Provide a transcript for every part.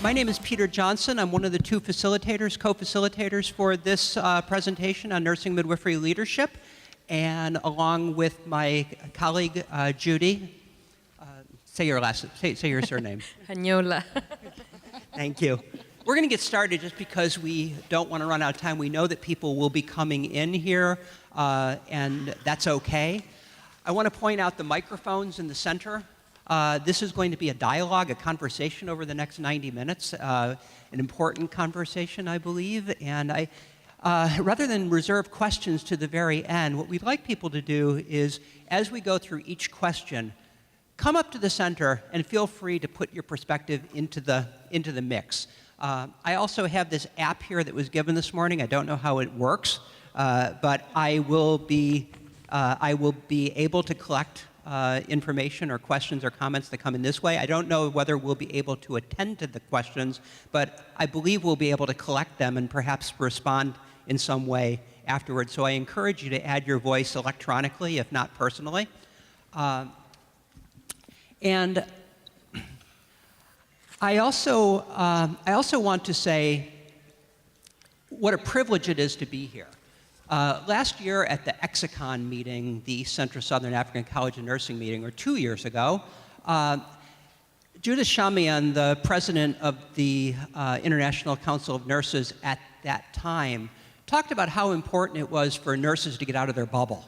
My name is Peter Johnson. I'm one of the two facilitators, co-facilitators for this presentation on nursing midwifery leadership. And along with my colleague, Judy, say your surname. Khanyola. Thank you. We're going to get started just because we don't want to run out of time. We know that people will be coming in here, and that's okay. I want to point out the microphones in the center. This is going to be a dialogue, a conversation over the next 90 minutes, an important conversation, I believe. And rather than reserve questions to the very end, what we'd like people to do is, as we go through each question, come up to the center and feel free to put your perspective into the mix. I also have this app here that was given this morning. I don't know how it works, but I will be able to collect information or questions or comments that come in this way. I don't know whether we'll be able to attend to the questions, but I believe we'll be able to collect them and perhaps respond in some way afterwards. So I encourage you to add your voice electronically, if not personally. And I also want to say what a privilege it is to be here. Last year at the Exicon meeting, the Central Southern African College of Nursing meeting, or 2 years ago, Judith Shamian, the president of the International Council of Nurses at that time, talked about how important it was for nurses to get out of their bubble.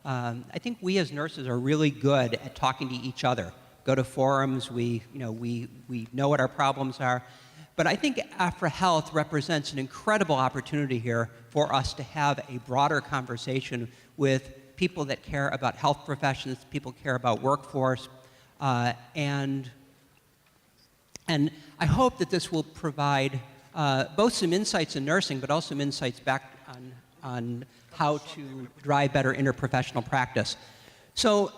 I think we as nurses are really good at talking to each other. Go to forums, we know what our problems are. But I think AFREhealth represents an incredible opportunity here for us to have a broader conversation with people that care about health professions, people care about workforce, and I hope that this will provide both some insights in nursing, but also some insights back on how to drive better interprofessional practice. So,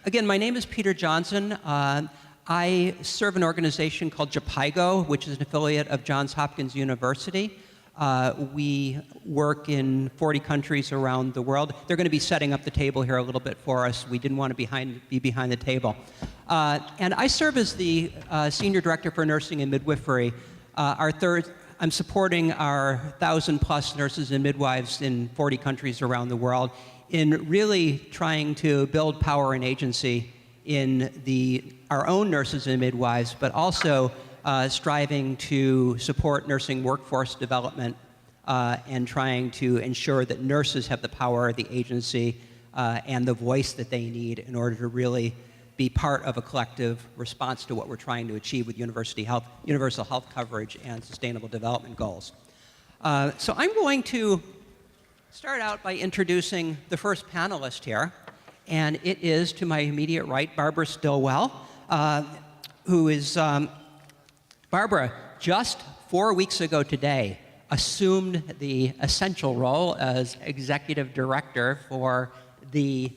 again, my name is Peter Johnson. I serve an organization called Chipata, which is an affiliate of Johns Hopkins University. We work in 40 countries around the world. They're going to be setting up the table here a little bit for us. We didn't want to be behind the table. And I serve as the Senior Director for Nursing and Midwifery. I'm supporting our 1,000+ nurses and midwives in 40 countries around the world in really trying to build power and agency in our own nurses and midwives, but also striving to support nursing workforce development and trying to ensure that nurses have the power, the agency, and the voice that they need in order to really be part of a collective response to what we're trying to achieve with universal health coverage and sustainable development goals. So I'm going to start out by introducing the first panelist here. And it is, to my immediate right, Barbara Stilwell, who is, Barbara, just 4 weeks ago today, assumed the essential role as executive director for the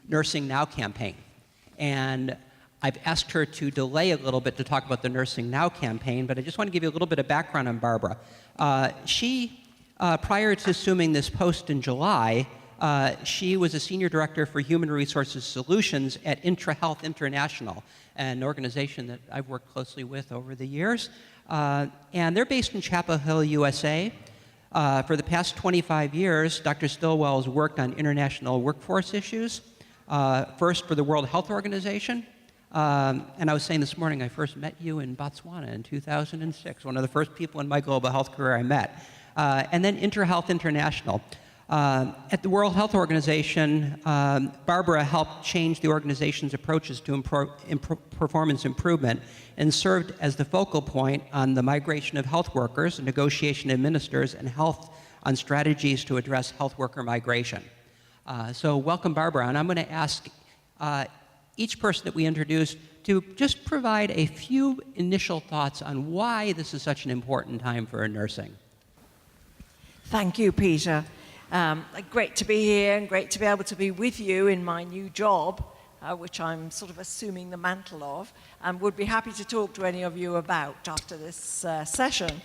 Nursing Now campaign. And I've asked her to delay a little bit to talk about the Nursing Now campaign, but I just want to give you a little bit of background on Barbara. Prior to assuming this post in July, she was a senior director for human resources solutions at IntraHealth International, an organization that I've worked closely with over the years. And they're based in Chapel Hill, USA. For the past 25 years, Dr. Stilwell has worked on international workforce issues, first for the World Health Organization. And I was saying this morning, I first met you in Botswana in 2006, one of the first people in my global health career I met. And then IntraHealth International. At the World Health Organization, Barbara helped change the organization's approaches to performance improvement and served as the focal point on the migration of health workers, negotiation of ministers, and health on strategies to address health worker migration. So welcome, Barbara. And I'm going to ask each person that we introduce to just provide a few initial thoughts on why this is such an important time for nursing. Thank you, Peter. Great to be here and great to be able to be with you in my new job, which I'm sort of assuming the mantle of, and would be happy to talk to any of you about after this session.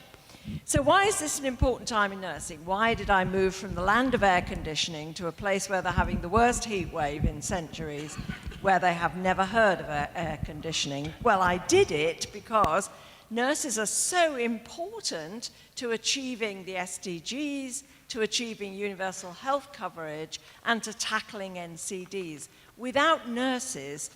So why is this an important time in nursing? Why did I move from the land of air conditioning to a place where they're having the worst heat wave in centuries, where they have never heard of air conditioning? Well, I did it because nurses are so important to achieving the SDGs, to achieving universal health coverage, and to tackling NCDs. Without nurses,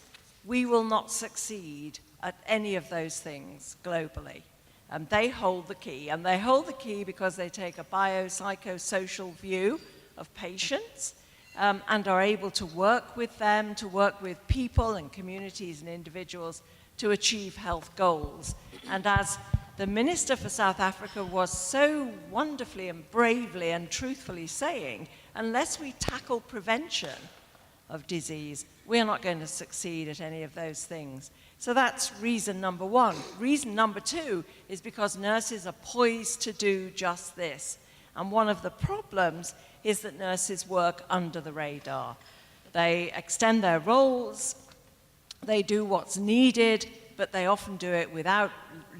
we will not succeed at any of those things globally. And they hold the key. And they hold the key because they take a biopsychosocial view of patients and are able to work with them, to work with people and communities and individuals to achieve health goals. And as the Minister for South Africa was so wonderfully and bravely and truthfully saying, unless we tackle prevention of disease, we are not going to succeed at any of those things. So that's reason number one. Reason number two is because nurses are poised to do just this. And one of the problems is that nurses work under the radar. They extend their roles, they do what's needed, but they often do it without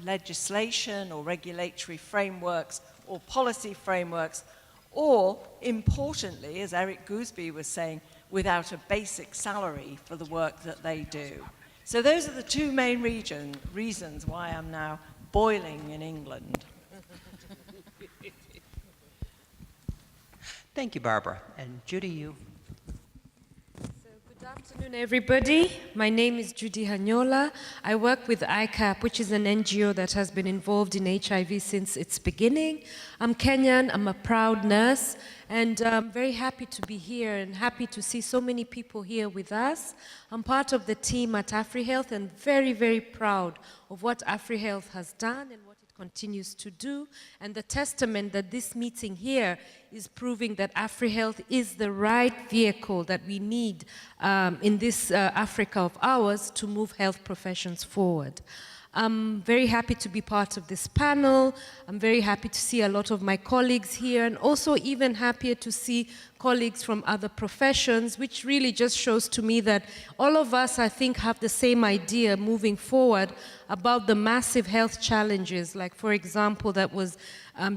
legislation or regulatory frameworks or policy frameworks, or, importantly, as Eric Gooseby was saying, without a basic salary for the work that they do. So those are the two main reasons why I'm now boiling in England. Thank you, Barbara. And Judy, you. Good afternoon, everybody. My name is Judy Khanyola. I work with ICAP, which is an NGO that has been involved in HIV since its beginning. I'm Kenyan, I'm a proud nurse, and I'm very happy to be here and happy to see so many people here with us. I'm part of the team at AFREhealth and very, very proud of what AFREhealth has done and what it continues to do, and the testament that this meeting here is proving that AFREhealth is the right vehicle that we need in this Africa of ours to move health professions forward. I'm very happy to be part of this panel. I'm very happy to see a lot of my colleagues here, and also even happier to see colleagues from other professions, which really just shows to me that all of us, I think, have the same idea moving forward about the massive health challenges, like, for example, that was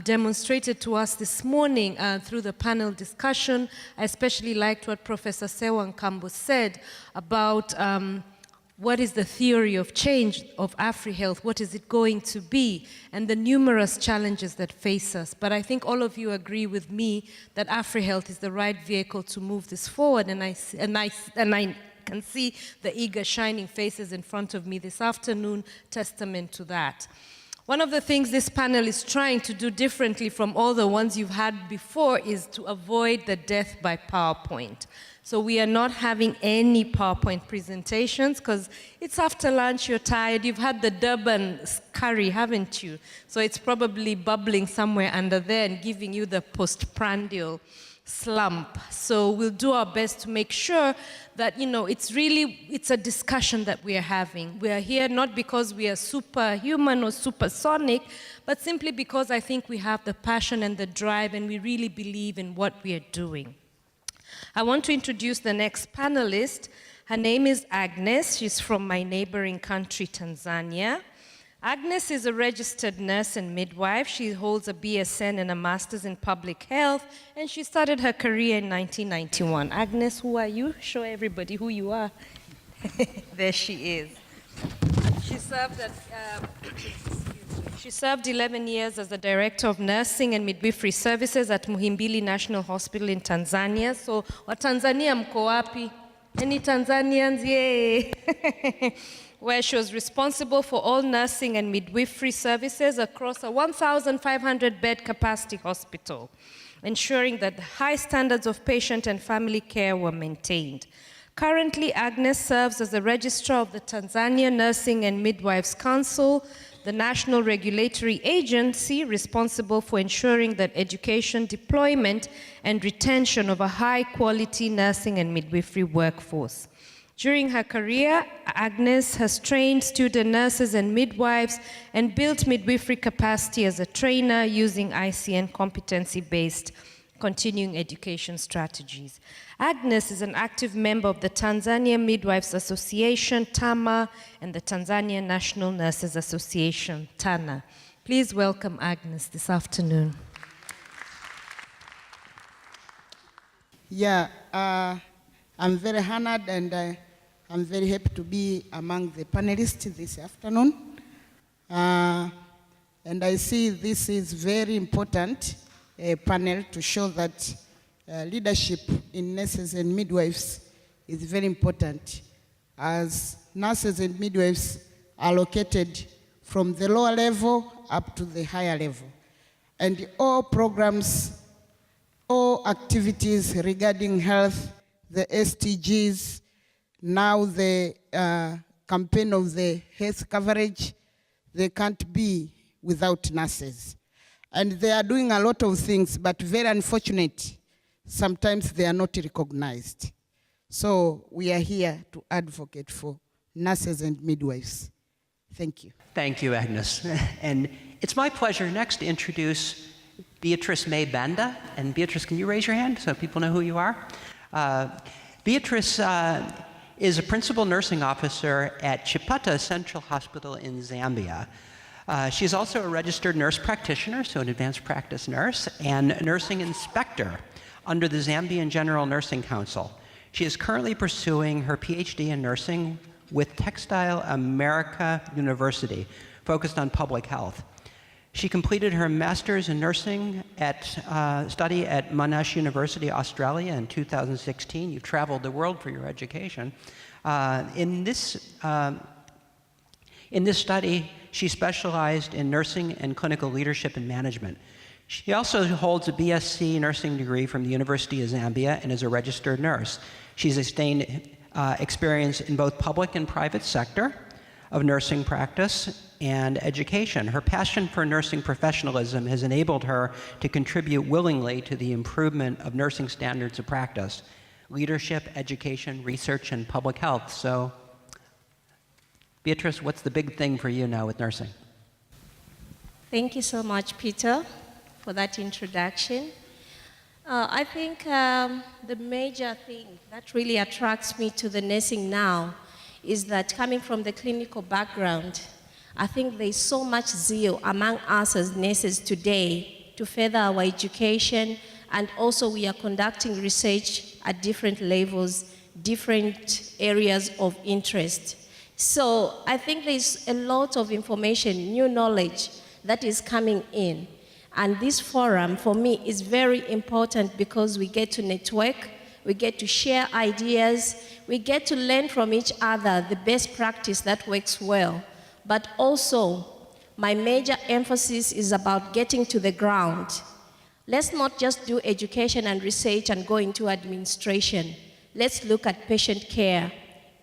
demonstrated to us this morning through the panel discussion. I especially liked what Professor Sewa Nkambo said about what is the theory of change of AFREhealth, what is it going to be, and the numerous challenges that face us. But I think all of you agree with me that AFREhealth is the right vehicle to move this forward, and I can see the eager, shining faces in front of me this afternoon, testament to that. One of the things this panel is trying to do differently from all the ones you've had before is to avoid the death by PowerPoint. So we are not having any PowerPoint presentations because it's after lunch, you're tired, you've had the Durban curry, haven't you? So it's probably bubbling somewhere under there and giving you the postprandial slump. So we'll do our best to make sure that, you know, it's a discussion that we are having. We are here not because we are superhuman or supersonic, but simply because I think we have the passion and the drive and we really believe in what we are doing. I want to introduce the next panelist. Her name is Agnes. She's from my neighboring country, Tanzania. Agnes is a registered nurse and midwife. She holds a BSN and a master's in public health, and she started her career in 1991. Agnes, who are you? Show everybody who you are. There she is. She served 11 years as the Director of Nursing and Midwifery Services at Muhimbili National Hospital in Tanzania. So, Watanzania mko wapi? Any Tanzanians? Yay! Where she was responsible for all nursing and midwifery services across a 1,500-bed capacity hospital, ensuring that the high standards of patient and family care were maintained. Currently, Agnes serves as the Registrar of the Tanzania Nursing and Midwives Council, the national regulatory agency responsible for ensuring that education, deployment, and retention of a high-quality nursing and midwifery workforce. During her career, Agnes has trained student nurses and midwives and built midwifery capacity as a trainer using ICN competency-based continuing education strategies. Agnes is an active member of the Tanzania Midwives Association, TAMA, and the Tanzania National Nurses Association, TANA. Please welcome Agnes this afternoon. Yeah, I'm very honored and I'm very happy to be among the panelists this afternoon. And I see this is very important panel to show that leadership in nurses and midwives is very important, as nurses and midwives are located from the lower level up to the higher level. And all programs, all activities regarding health, the SDGs, now the campaign of the health coverage, they can't be without nurses. And they are doing a lot of things, but very unfortunate, sometimes they are not recognized. So we are here to advocate for nurses and midwives. Thank you. Thank you, Agnes. And it's my pleasure next to introduce Beatrice May Banda. And Beatrice, can you raise your hand so people know who you are? Beatrice is a principal nursing officer at Chipata Central Hospital in Zambia. She's also a registered nurse practitioner, so an advanced practice nurse, and nursing inspector under the Zambian General Nursing Council. She is currently pursuing her PhD in nursing with Textile America University, focused on public health. She completed her master's in nursing study at Monash University, Australia in 2016. You traveled the world for your education. In this study, she specialized in nursing and clinical leadership and management. She also holds a BSc nursing degree from the University of Zambia and is a registered nurse. She's sustained experience in both public and private sector of nursing practice and education. Her passion for nursing professionalism has enabled her to contribute willingly to the improvement of nursing standards of practice, leadership, education, research, and public health. So, Beatrice, what's the big thing for you now with nursing? Thank you so much, Peter, for that introduction. I think the major thing that really attracts me to the nursing now is that coming from the clinical background, I think there's so much zeal among us as nurses today to further our education, and also we are conducting research at different levels, different areas of interest. So I think there's a lot of information, new knowledge that is coming in. And this forum, for me, is very important because we get to network, we get to share ideas, we get to learn from each other the best practice that works well. But also, my major emphasis is about getting to the ground. Let's not just do education and research and go into administration. Let's look at patient care.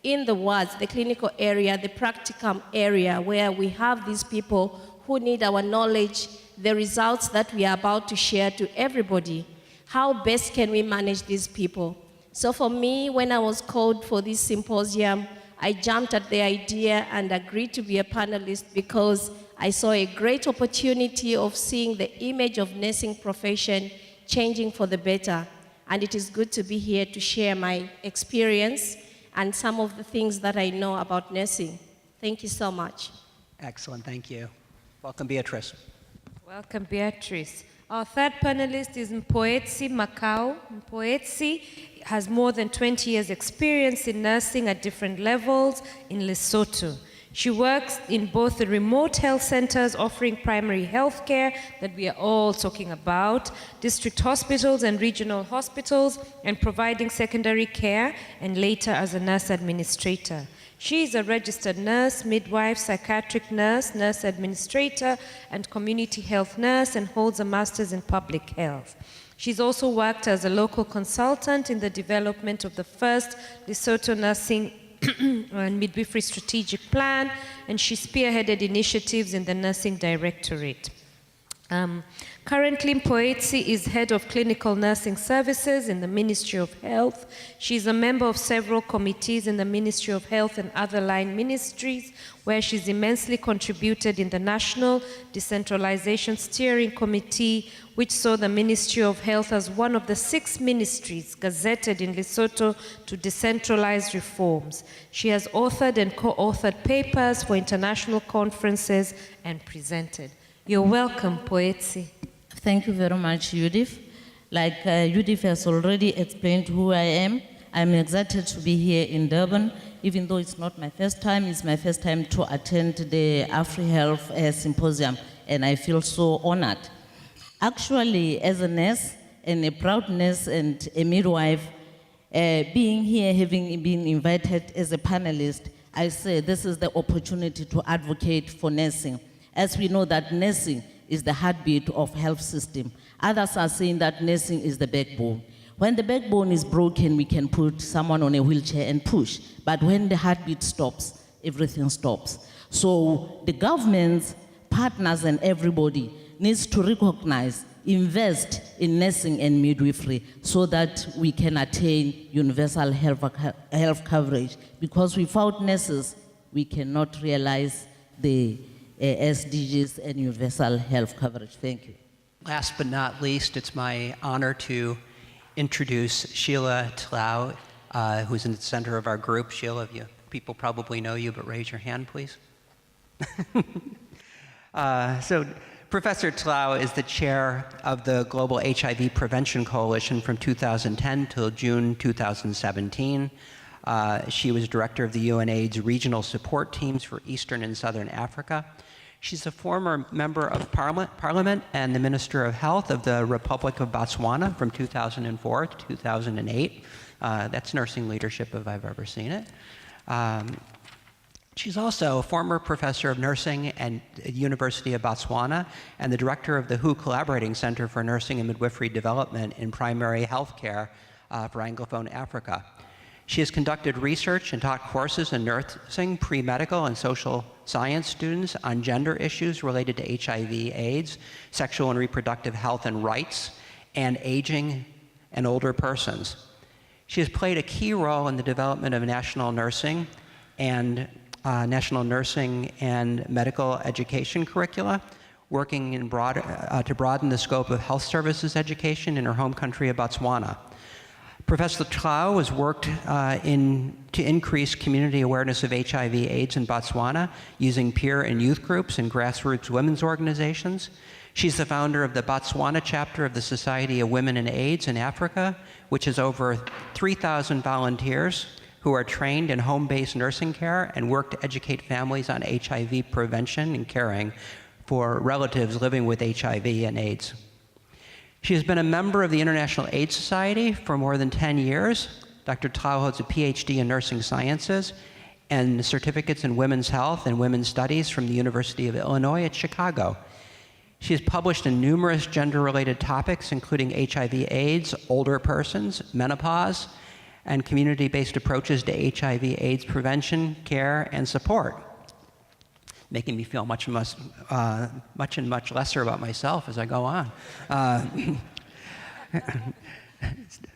In the wards, the clinical area, the practicum area, where we have these people who need our knowledge, the results that we are about to share to everybody. How best can we manage these people? So for me, when I was called for this symposium, I jumped at the idea and agreed to be a panelist because I saw a great opportunity of seeing the image of nursing profession changing for the better. And it is good to be here to share my experience and some of the things that I know about nursing. Thank you so much. Excellent, thank you. Welcome, Beatrice. Welcome, Beatrice. Our third panelist is Mpoeetsi Makau. Mpoeetsi has more than 20 years' experience in nursing at different levels in Lesotho. She works in both the remote health centers offering primary health care that we are all talking about, district hospitals and regional hospitals, and providing secondary care, and later as a nurse administrator. She is a registered nurse, midwife, psychiatric nurse, nurse administrator, and community health nurse, and holds a master's in public health. She's also worked as a local consultant in the development of the first Lesotho nursing and midwifery strategic plan, and she spearheaded initiatives in the nursing directorate. Currently, Mpoeetsi is head of clinical nursing services in the Ministry of Health. She's a member of several committees in the Ministry of Health and other line ministries, where she's immensely contributed in the National Decentralization Steering Committee, which saw the Ministry of Health as one of the 6 ministries gazetted in Lesotho to decentralize reforms. She has authored and co-authored papers for international conferences and presented. You're welcome, Mpoeetsi. Thank you very much, Judith. Like Judith has already explained who I am, I'm excited to be here in Durban even though it's not my first time, it's my first time to attend the AFREhealth Symposium, and I feel so honored. Actually, as a nurse, and a proud nurse and a midwife, being here, having been invited as a panelist, I say this is the opportunity to advocate for nursing. As we know that nursing is the heartbeat of health system. Others are saying that nursing is the backbone. When the backbone is broken, we can put someone on a wheelchair and push. But when the heartbeat stops, everything stops. So the governments, partners, and everybody needs to recognize, invest in nursing and midwifery so that we can attain universal health coverage. Because without nurses, we cannot realize the SDGs and universal health coverage. Thank you. Last but not least, it's my honor to introduce Sheila Tlou, who's in the center of our group. Sheila, people probably know you, but raise your hand, please. So Professor Tlou is the chair of the Global HIV Prevention Coalition from 2010 till June 2017. She was director of the UNAIDS regional support teams for Eastern and Southern Africa. She's a former member of Parliament and the Minister of Health of the Republic of Botswana from 2004 to 2008. That's nursing leadership if I've ever seen it. She's also a former professor of nursing at the University of Botswana and the director of the WHO Collaborating Center for Nursing and Midwifery Development in Primary Health Care for Anglophone Africa. She has conducted research and taught courses in nursing, pre-medical, and social science students on gender issues related to HIV/AIDS, sexual and reproductive health and rights, and aging and older persons. She has played a key role in the development of national nursing and medical education curricula, working to broaden the scope of health services education in her home country of Botswana. Professor Tlou has worked to increase community awareness of HIV/AIDS in Botswana using peer and youth groups and grassroots women's organizations. She's the founder of the Botswana chapter of the Society of Women and AIDS in Africa, which has over 3,000 volunteers who are trained in home-based nursing care and work to educate families on HIV prevention and caring for relatives living with HIV and AIDS. She has been a member of the International AIDS Society for more than 10 years. Dr. Tlou holds a PhD in nursing sciences and certificates in women's health and women's studies from the University of Illinois at Chicago. She has published in numerous gender-related topics, including HIV/AIDS, older persons, menopause, and community-based approaches to HIV/AIDS prevention, care, and support, making me feel much lesser about myself as I go on.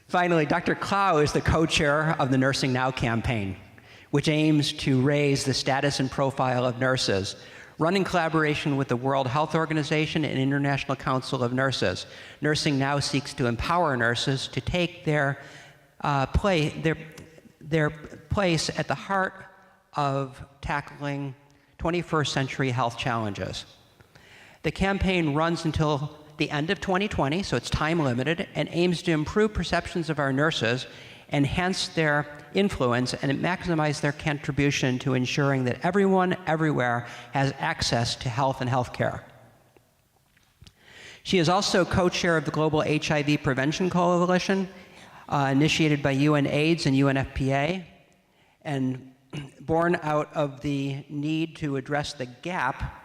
Finally, Dr. Tlou is the co-chair of the Nursing Now campaign, which aims to raise the status and profile of nurses, run in collaboration with the World Health Organization and International Council of Nurses. Nursing Now seeks to empower nurses to take their place at the heart of tackling 21st century health challenges. The campaign runs until the end of 2020, so it's time limited, and aims to improve perceptions of our nurses, enhance their influence, and maximize their contribution to ensuring that everyone, everywhere, has access to health and health care. She is also co-chair of the Global HIV Prevention Coalition, initiated by UNAIDS and UNFPA, and born out of the need to address the gap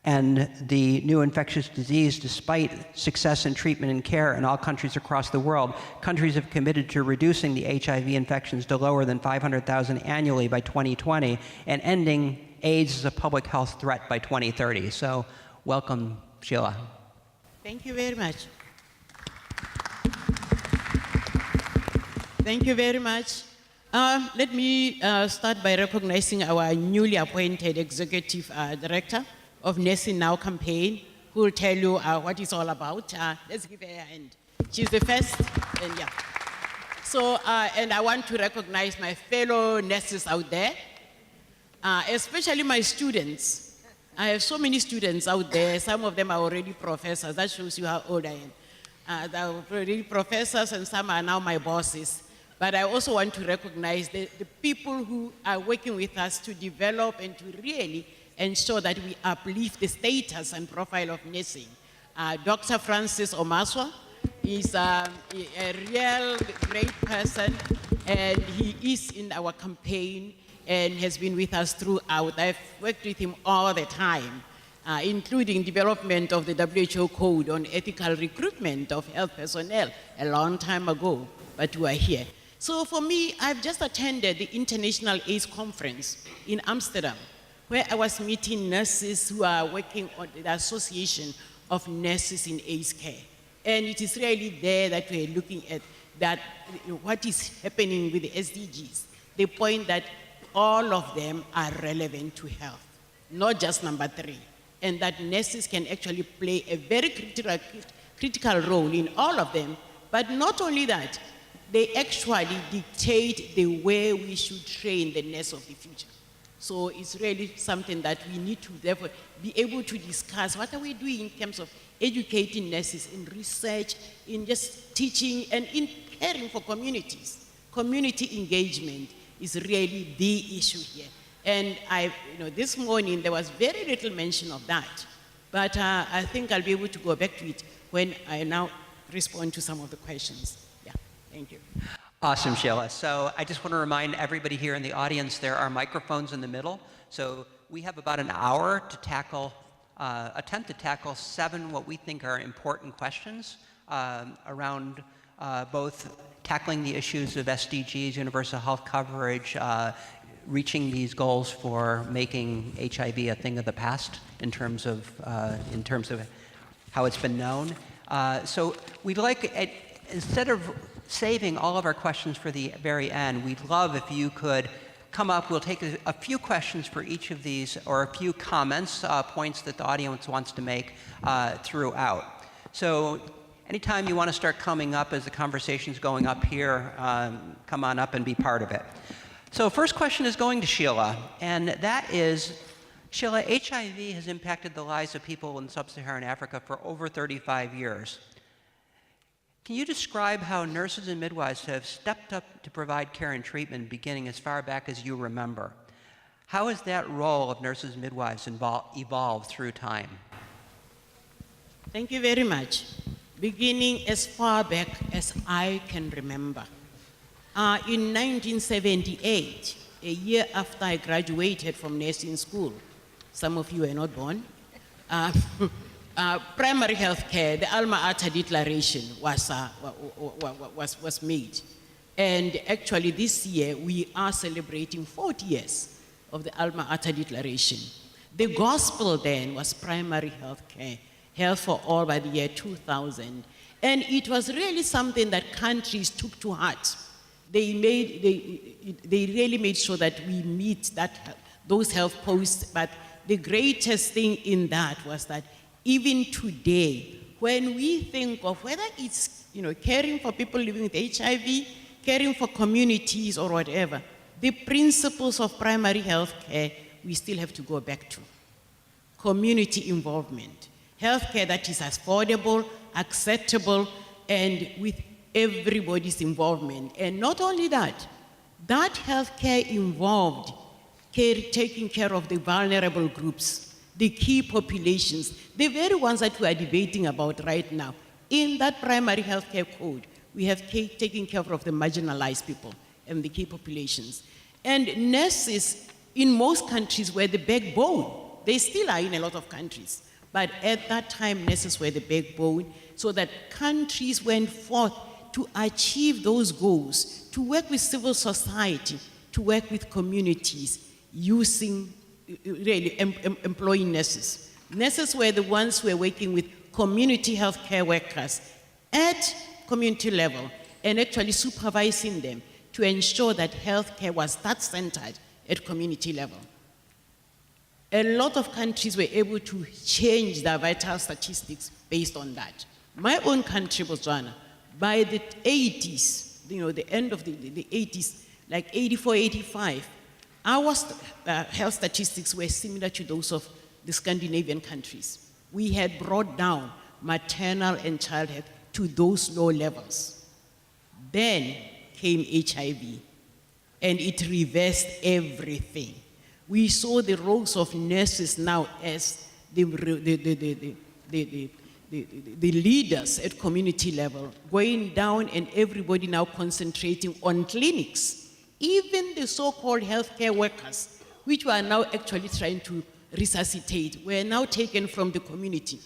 and the new infectious disease. Despite success in treatment and care in all countries across the world, countries have committed to reducing the HIV infections to lower than 500,000 annually by 2020 and ending AIDS as a public health threat by 2030. So welcome, Sheila. Thank you very much. Thank you very much. Let me start by recognizing our newly appointed Executive Director of Nursing Now campaign, who will tell you what it's all about. Let's give her a hand. She's the first, and yeah. So, and I want to recognize my fellow nurses out there, especially my students. I have so many students out there. Some of them are already professors. That shows you how old I am. They're already professors, and some are now my bosses. But I also want to recognize the people who are working with us to develop and to really ensure that we uplift the status and profile of nursing. Dr. Francis Omaswa is a real great person, and he is in our campaign and has been with us throughout. I've worked with him all the time, including development of the WHO code on ethical recruitment of health personnel a long time ago, but we are here. So for me, I've just attended the International AIDS Conference in Amsterdam, where I was meeting nurses who are working on the Association of Nurses in AIDS Care. And it is really there that we're looking at that, what is happening with the SDGs. The point that all of them are relevant to health, not just number 3. And that nurses can actually play a very critical role in all of them. But not only that, they actually dictate the way we should train the nurse of the future. So it's really something that we need to therefore be able to discuss. What are we doing in terms of educating nurses, in research, in just teaching, and in caring for communities? Community engagement is really the issue here. And this morning there was very little mention of that. But I think I'll be able to go back to it when I now respond to some of the questions. Yeah, thank you. Awesome, Sheila. So I just want to remind everybody here in the audience, there are microphones in the middle. So we have about an hour to attempt to tackle 7 what we think are important questions around both tackling the issues of SDGs, universal health coverage, reaching these goals for making HIV a thing of the past in terms of how it's been known. So we'd like, instead of saving all of our questions for the very end, we'd love if you could come up. We'll take a few questions for each of these, or a few comments, points that the audience wants to make throughout. So anytime you want to start coming up as the conversation's going up here, come on up and be part of it. So first question is going to Sheila, and that is, Sheila, HIV has impacted the lives of people in sub-Saharan Africa for over 35 years. Can you describe how nurses and midwives have stepped up to provide care and treatment beginning as far back as you remember? How has that role of nurses and midwives evolved through time? Thank you very much. Beginning as far back as I can remember. In 1978, a year after I graduated from nursing school, some of you were not born, primary health care, the Alma Ata Declaration was made. And actually this year, we are celebrating 40 years of the Alma Ata Declaration. The gospel then was primary health care, health for all by the year 2000. And it was really something that countries took to heart. They really made sure that we meet those health posts, but the greatest thing in that was that even today, when we think of whether it's caring for people living with HIV, caring for communities or whatever, the principles of primary health care we still have to go back to. Community involvement, health care that is affordable, acceptable, and with everybody's involvement. And not only that, that health care involved taking care of the vulnerable groups, the key populations, the very ones that we are debating about right now. In that primary health care code, we have taken care of the marginalized people and the key populations. And nurses in most countries were the backbone. They still are in a lot of countries. But at that time, nurses were the backbone, so that countries went forth to achieve those goals, to work with civil society, to work with communities, employing nurses. Nurses were the ones who were working with community health care workers at community level and actually supervising them to ensure that health care was that centered at community level. A lot of countries were able to change their vital statistics based on that. My own country, Botswana, by the 80s, the end of the 80s, like 84, 85, our health statistics were similar to those of the Scandinavian countries. We had brought down maternal and child health to those low levels. Then came HIV, and it reversed everything. We saw the roles of nurses now as the leaders at community level, going down and everybody now concentrating on clinics. Even the so-called healthcare workers, which were now actually trying to resuscitate, were now taken from the community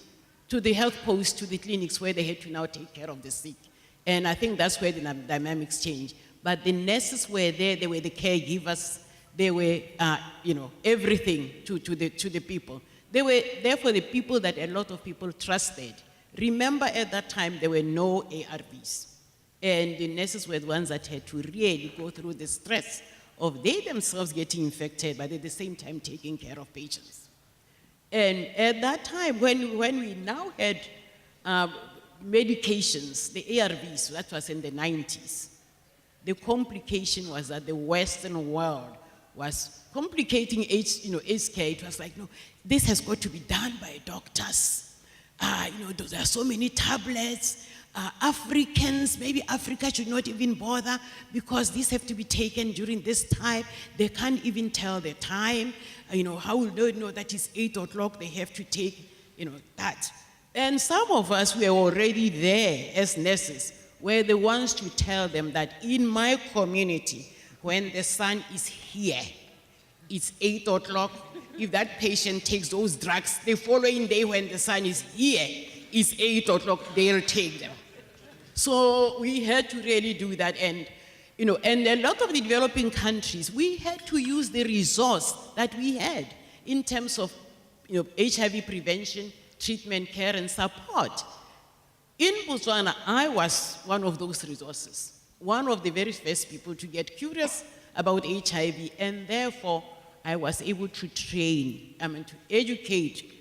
to the health posts, to the clinics where they had to now take care of the sick. And I think that's where the dynamics changed. But the nurses were there, they were the caregivers, they were, everything to the people. They were there for the people that a lot of people trusted. Remember, at that time, there were no ARVs. And the nurses were the ones that had to really go through the stress of they themselves getting infected, but at the same time taking care of patients. And at that time, when we now had medications, the ARVs, that was in the 90s, the complication was that the Western world was complicating AIDS care. It was like, no, this has got to be done by doctors. There are so many tablets. Africans, maybe Africa should not even bother because these have to be taken during this time. They can't even tell the time. How will they know that it's 8 o'clock? They have to take, that. And some of us were already there as nurses, were the ones to tell them that in my community, when the sun is here, it's 8 o'clock. If that patient takes those drugs, the following day when the sun is here, it's 8 o'clock, they'll take them. So we had to really do that. And, and a lot of the developing countries, we had to use the resource that we had in terms of, HIV prevention, treatment, care, and support. In Botswana, I was one of those resources, one of the very first people to get curious about HIV, and therefore I was able to train, to educate,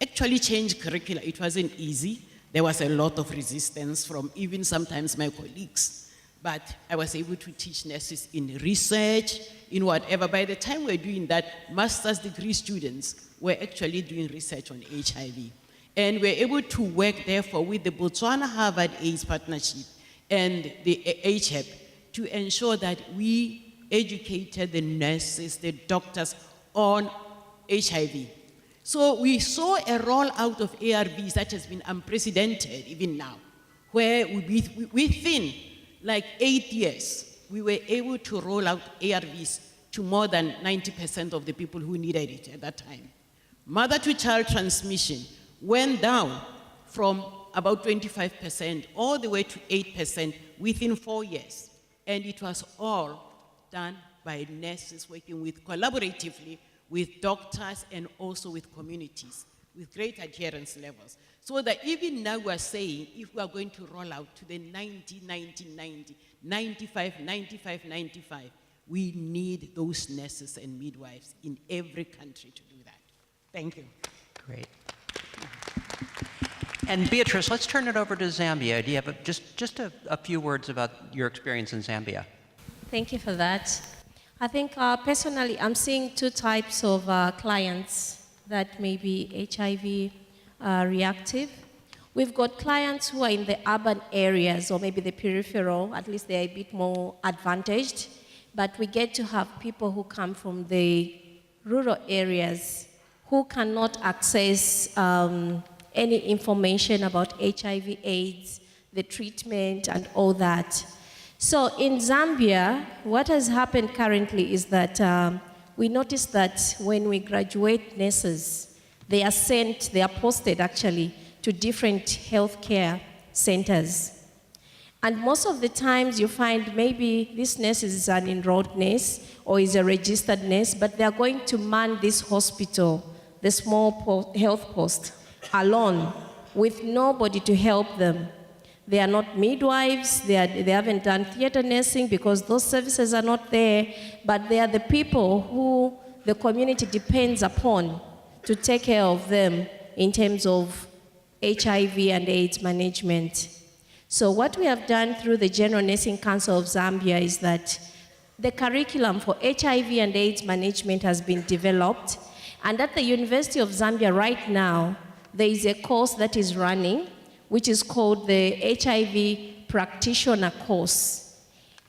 actually change curricula. It wasn't easy. There was a lot of resistance from even sometimes my colleagues, but I was able to teach nurses in research, in whatever. By the time we were doing that, master's degree students were actually doing research on HIV. And we're able to work, therefore, with the Botswana-Harvard AIDS Partnership and the HEP to ensure that we educated the nurses, the doctors on HIV. So we saw a rollout of ARVs that has been unprecedented even now, where within like 8 years, we were able to roll out ARVs to more than 90% of the people who needed it at that time. Mother-to-child transmission went down from about 25% all the way to 8% within 4 years. And it was all done by nurses working collaboratively with doctors and also with communities, with great adherence levels. So that even now we're saying, if we are going to roll out to the 90, 90, 90, 95, 95, 95, we need those nurses and midwives in every country to do that. Thank you. Great. And Beatrice, let's turn it over to Zambia. Do you have just a few words about your experience in Zambia? Thank you for that. I think personally, I'm seeing two types of clients that may be HIV reactive. We've got clients who are in the urban areas or maybe the peripheral, at least they're a bit more advantaged, but we get to have people who come from the rural areas who cannot access any information about HIV, AIDS, the treatment, and all that. So in Zambia, what has happened currently is that we noticed that when we graduate nurses, they are posted actually to different healthcare centers. And most of the times you find maybe this nurse is an enrolled nurse or is a registered nurse, but they are going to man this hospital, the small health post, alone, with nobody to help them. They are not midwives, they haven't done theater nursing because those services are not there, but they are the people who the community depends upon to take care of them in terms of HIV and AIDS management. So what we have done through the General Nursing Council of Zambia is that the curriculum for HIV and AIDS management has been developed, and at the University of Zambia right now, there is a course that is running which is called the HIV Practitioner course.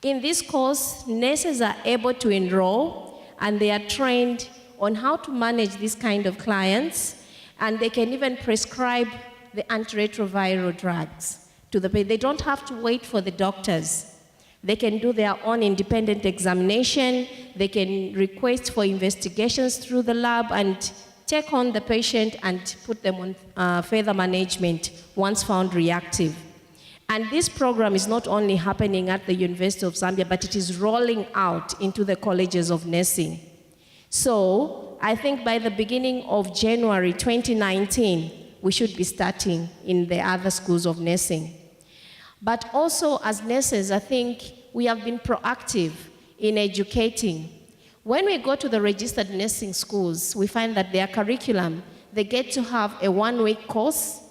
In this course, nurses are able to enroll and they are trained on how to manage this kind of clients, and they can even prescribe the antiretroviral drugs to the patient. They don't have to wait for the doctors. They can do their own independent examination. They can request for investigations through the lab and take on the patient and put them on further management once found reactive. And this program is not only happening at the University of Zambia, but it is rolling out into the colleges of nursing. So I think by the beginning of January 2019, we should be starting in the other schools of nursing. But also as nurses, I think we have been proactive in educating. When we go to the registered nursing schools, we find that their curriculum, they get to have a one-week course,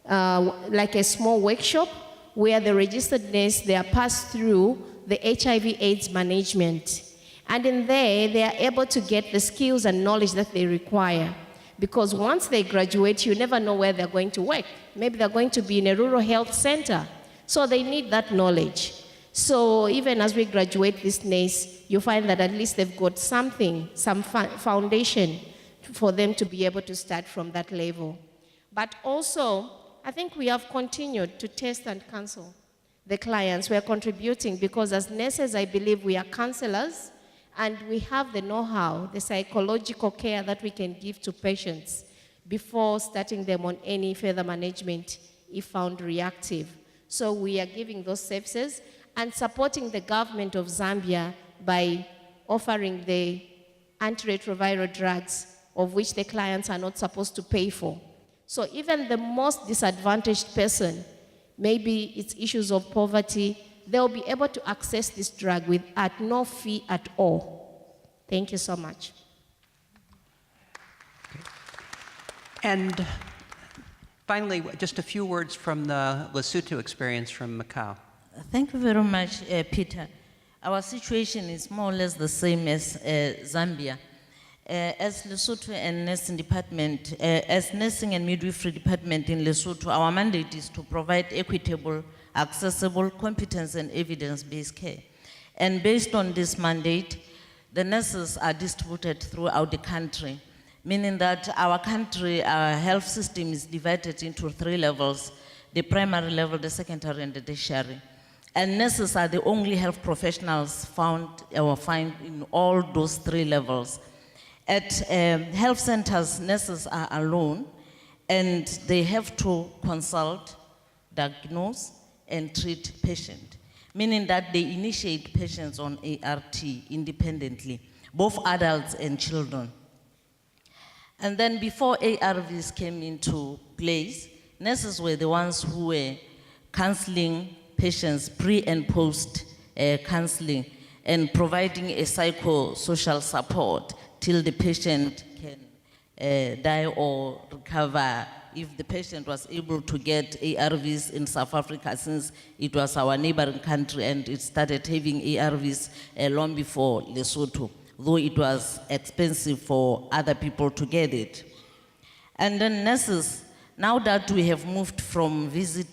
like a small workshop, where the registered nurse, they are passed through the HIV/AIDS management. And in there, they are able to get the skills and knowledge that they require. Because once they graduate, you never know where they're going to work. Maybe they're going to be in a rural health center. So they need that knowledge. So even as we graduate this nurse, you find that at least they've got something, some foundation for them to be able to start from that level. But also, I think we have continued to test and counsel the clients. We are contributing because as nurses, I believe we are counselors, and we have the know-how, the psychological care that we can give to patients before starting them on any further management if found reactive. So we are giving those services and supporting the government of Zambia by offering the antiretroviral drugs of which the clients are not supposed to pay for. So even the most disadvantaged person, maybe it's issues of poverty, they'll be able to access this drug at no fee at all. Thank you so much. And finally, just a few words from the Lesotho experience from Makau. Thank you very much, Peter. Our situation is more or less the same as Zambia. As Lesotho and Nursing Department, as Nursing and Midwifery Department in Lesotho, our mandate is to provide equitable, accessible, competence and evidence-based care. And based on this mandate, the nurses are distributed throughout the country, meaning that our country, our health system is divided into 3 levels: the primary level, the secondary, and the tertiary. And nurses are the only health professionals found in all those 3 levels. At health centers, nurses are alone, and they have to consult, diagnose, and treat patients, meaning that they initiate patients on ART independently, both adults and children. And then before ARVs came into place, nurses were the ones who were counseling patients pre and post counseling and providing a psychosocial support till the patient can die or recover. If the patient was able to get ARVs in South Africa, since it was our neighboring country and it started having ARVs long before Lesotho, though it was expensive for other people to get it. And then nurses, now that we have moved from visit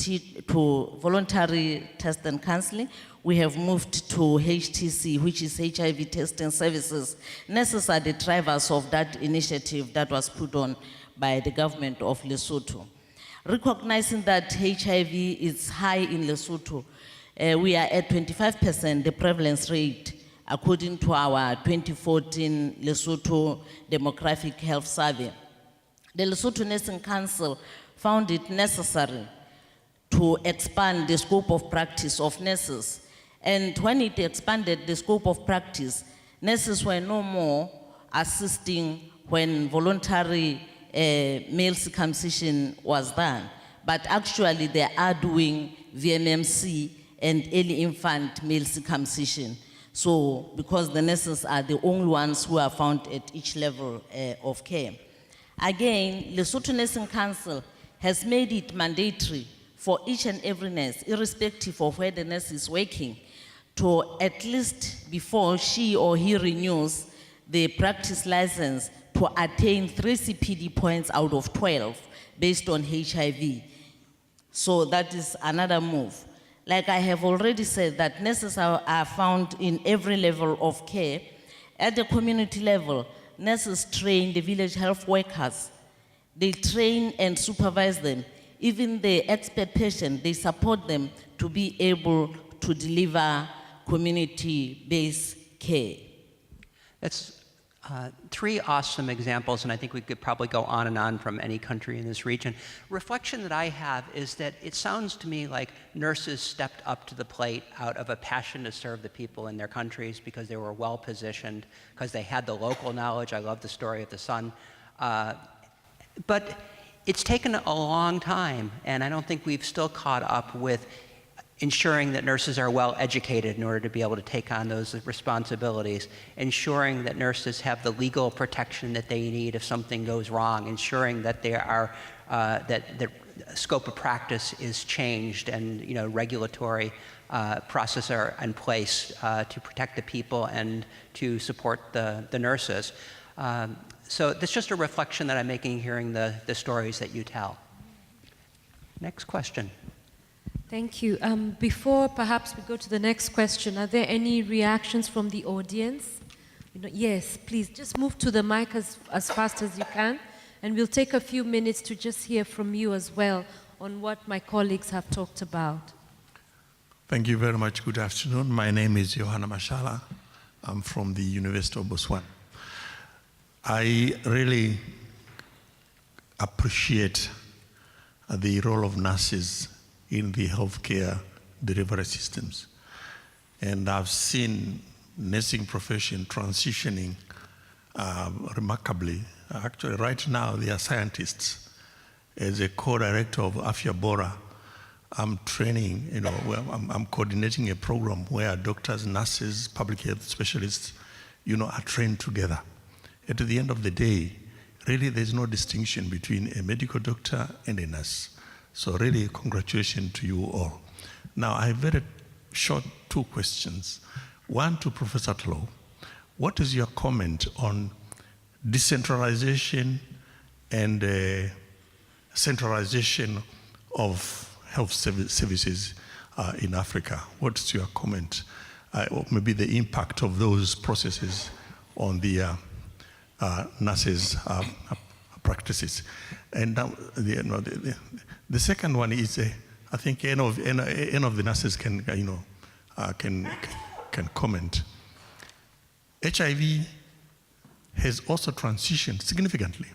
to voluntary test and counseling, we have moved to HTC, which is HIV testing services. Nurses are the drivers of that initiative that was put on by the government of Lesotho. Recognizing that HIV is high in Lesotho, we are at 25% the prevalence rate according to our 2014 Lesotho Demographic Health Survey. The Lesotho Nursing Council found it necessary to expand the scope of practice of nurses. And when it expanded the scope of practice, nurses were no more assisting when voluntary male circumcision was done, but actually they are doing VMMC and early infant male circumcision. So, because the nurses are the only ones who are found at each level of care. Again, Lesotho Nursing Council has made it mandatory for each and every nurse, irrespective of where the nurse is working, to at least before she or he renews the practice license, to attain 3 CPD points out of 12 based on HIV. So that is another move. Like I have already said, that nurses are found in every level of care. At the community level, nurses train the village health workers. They train and supervise them. Even the expert patient, they support them to be able to deliver community-based care. That's three awesome examples, and I think we could probably go on and on from any country in this region. Reflection that I have is that it sounds to me like nurses stepped up to the plate out of a passion to serve the people in their countries because they were well positioned, because they had the local knowledge. I love the story of the son. But it's taken a long time, and I don't think we've still caught up with ensuring that nurses are well educated in order to be able to take on those responsibilities, ensuring that nurses have the legal protection that they need if something goes wrong, ensuring that they are that the scope of practice is changed and regulatory processes are in place to protect the people and to support the nurses. So that's just a reflection that I'm making hearing the stories that you tell. Next question. Thank you. Before perhaps we go to the next question, are there any reactions from the audience? Yes, please, just move to the mic as fast as you can, and we'll take a few minutes to just hear from you as well on what my colleagues have talked about. Thank you very much. Good afternoon. My name is Johanna Mashala. I'm from the University of Botswana. I really appreciate the role of nurses in the healthcare delivery systems. And I've seen nursing profession transitioning remarkably. Actually, right now, they are scientists. As a co-director of AFREhealth, I'm training, I'm coordinating a program where doctors, nurses, public health specialists, are trained together. At the end of the day, really there's no distinction between a medical doctor and a nurse. So really, congratulations to you all. Now, I have very short two questions. One to Professor Tlou. What is your comment on decentralization and centralization of health services in Africa? What's your comment? Or maybe the impact of those processes on the nurses' practices. And now, the second one is, I think any of the nurses can comment. HIV has also transitioned significantly,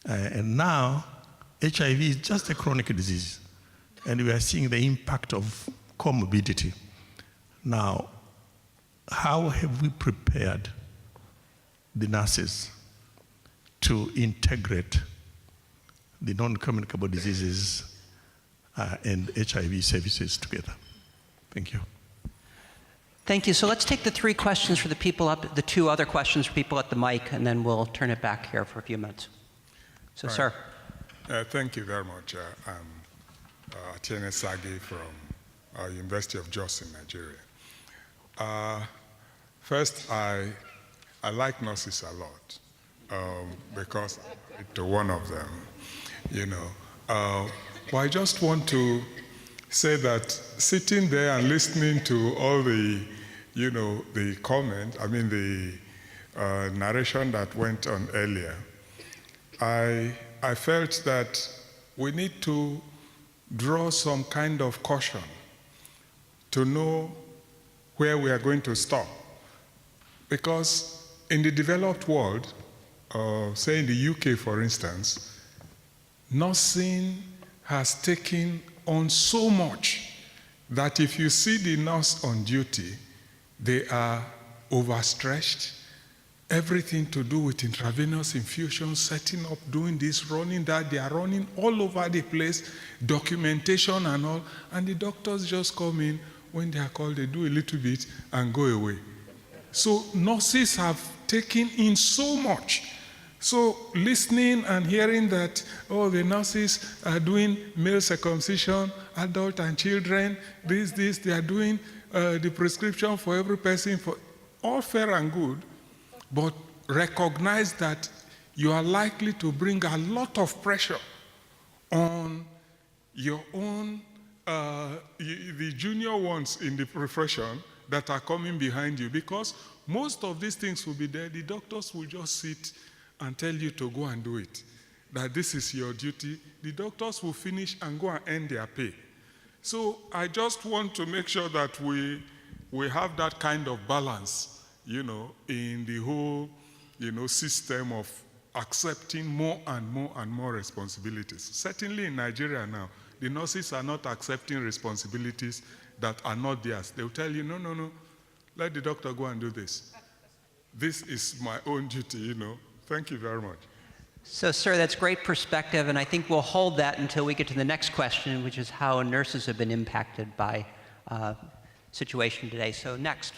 and now HIV is just a chronic disease, and we are seeing the impact of comorbidity. Now, how have we prepared the nurses to integrate the non-communicable diseases and HIV services together? Thank you. Thank you. So let's take the three questions for the people up, the two other questions for people at the mic, and then we'll turn it back here for a few minutes. So, right. Sir. Thank you very much. I'm Atiene Sagi from University of Jos in Nigeria. First, I like nurses a lot because I'm one of them, But I just want to say that sitting there and listening to all the, the comment, the narration that went on earlier, I felt that we need to draw some kind of caution to know where we are going to stop. Because in the developed world, say in the UK, for instance, nursing has taken on so much that if you see the nurse on duty, they are overstretched. Everything to do with intravenous infusion, setting up, doing this, running that, they are running all over the place, documentation and all, and the doctors just come in, when they are called, they do a little bit and go away. So nurses have taken in so much. So listening and hearing that, the nurses are doing male circumcision, adult and children, this, they are doing the prescription for every person, for all fair and good, but recognize that you are likely to bring a lot of pressure on your own the junior ones in the profession that are coming behind you, because most of these things will be there. The doctors will just sit and tell you to go and do it, that this is your duty. The doctors will finish and go and earn their pay. So I just want to make sure that we have that kind of balance, in the whole, system of accepting more and more and more responsibilities. Certainly in Nigeria now, the nurses are not accepting responsibilities that are not theirs. They'll tell you, no, let the doctor go and do this. This is my own duty, Thank you very much. So, sir, that's great perspective, and I think we'll hold that until we get to the next question, which is how nurses have been impacted by situation today. So, next.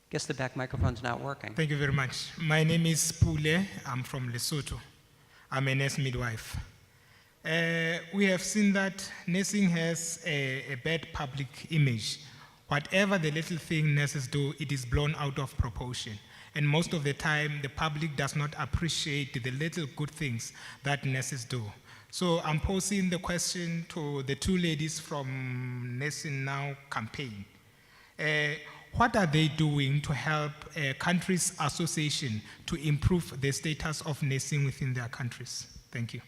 Guess the back microphone's not working. Thank you very much. My name is Pule. I'm from Lesotho. I'm a nurse midwife. We have seen that nursing has a bad public image. Whatever the little thing nurses do, it is blown out of proportion. And most of the time, the public does not appreciate the little good things that nurses do. So I'm posing the question to the two ladies from Nursing Now campaign. What are they doing to help countries' association to improve the status of nursing within their countries? Thank you.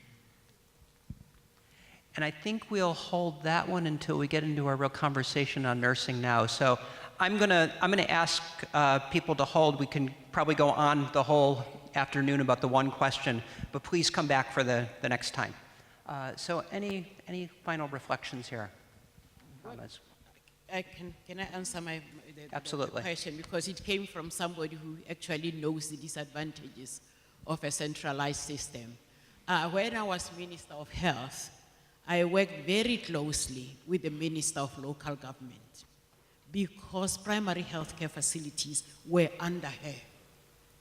And I think we'll hold that one until we get into our real conversation on nursing now. So I'm gonna ask people to hold. We can probably go on the whole afternoon about the one question, but please come back for the next time. So any final reflections here? Can I answer the Absolutely. question? Because it came from somebody who actually knows the disadvantages of a centralized system. When I was Minister of Health, I worked very closely with the Minister of Local Government because primary healthcare facilities were under her.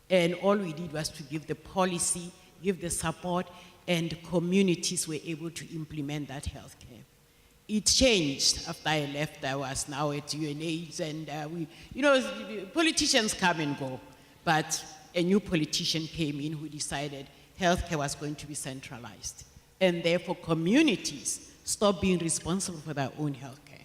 And all we did was to give the policy, give the support, and communities were able to implement that healthcare. It changed after I left. I was now at UNAIDS, and politicians come and go, but a new politician came in who decided healthcare was going to be centralized. And therefore communities stop being responsible for their own healthcare.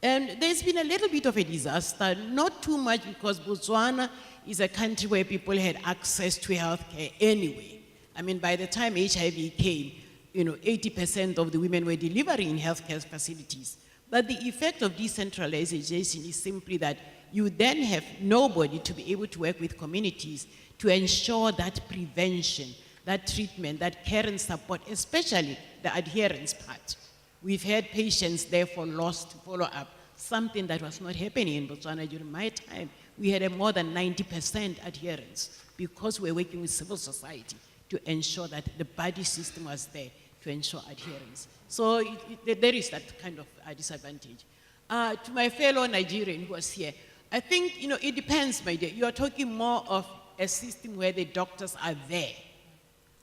And there's been a little bit of a disaster, not too much because Botswana is a country where people had access to healthcare anyway. I mean, by the time HIV came, 80% of the women were delivering in healthcare facilities. But the effect of decentralization is simply that you then have nobody to be able to work with communities to ensure that prevention, that treatment, that care and support, especially the adherence part. We've had patients therefore lost to follow up, something that was not happening in Botswana during my time. We had a more than 90% adherence because we're working with civil society to ensure that the body system was there to ensure adherence. So there is that kind of disadvantage. To my fellow Nigerian who was here, I think, it depends, my dear. You are talking more of a system where the doctors are there.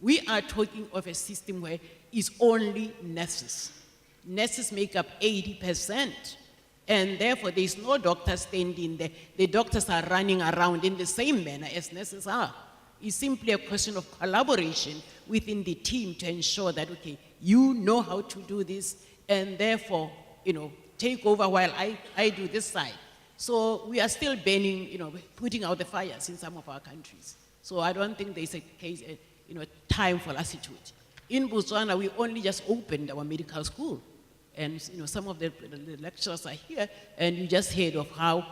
We are talking of a system where it's only nurses. Nurses make up 80%. And therefore, there's no doctor standing there. The doctors are running around in the same manner as nurses are. It's simply a question of collaboration within the team to ensure that, okay, you know how to do this, and therefore, take over while I do this side. So we are still burning, putting out the fires in some of our countries. So I don't think there's a case, time for lassitude. In Botswana, we only just opened our medical school. And some of the lecturers are here, and you just heard of how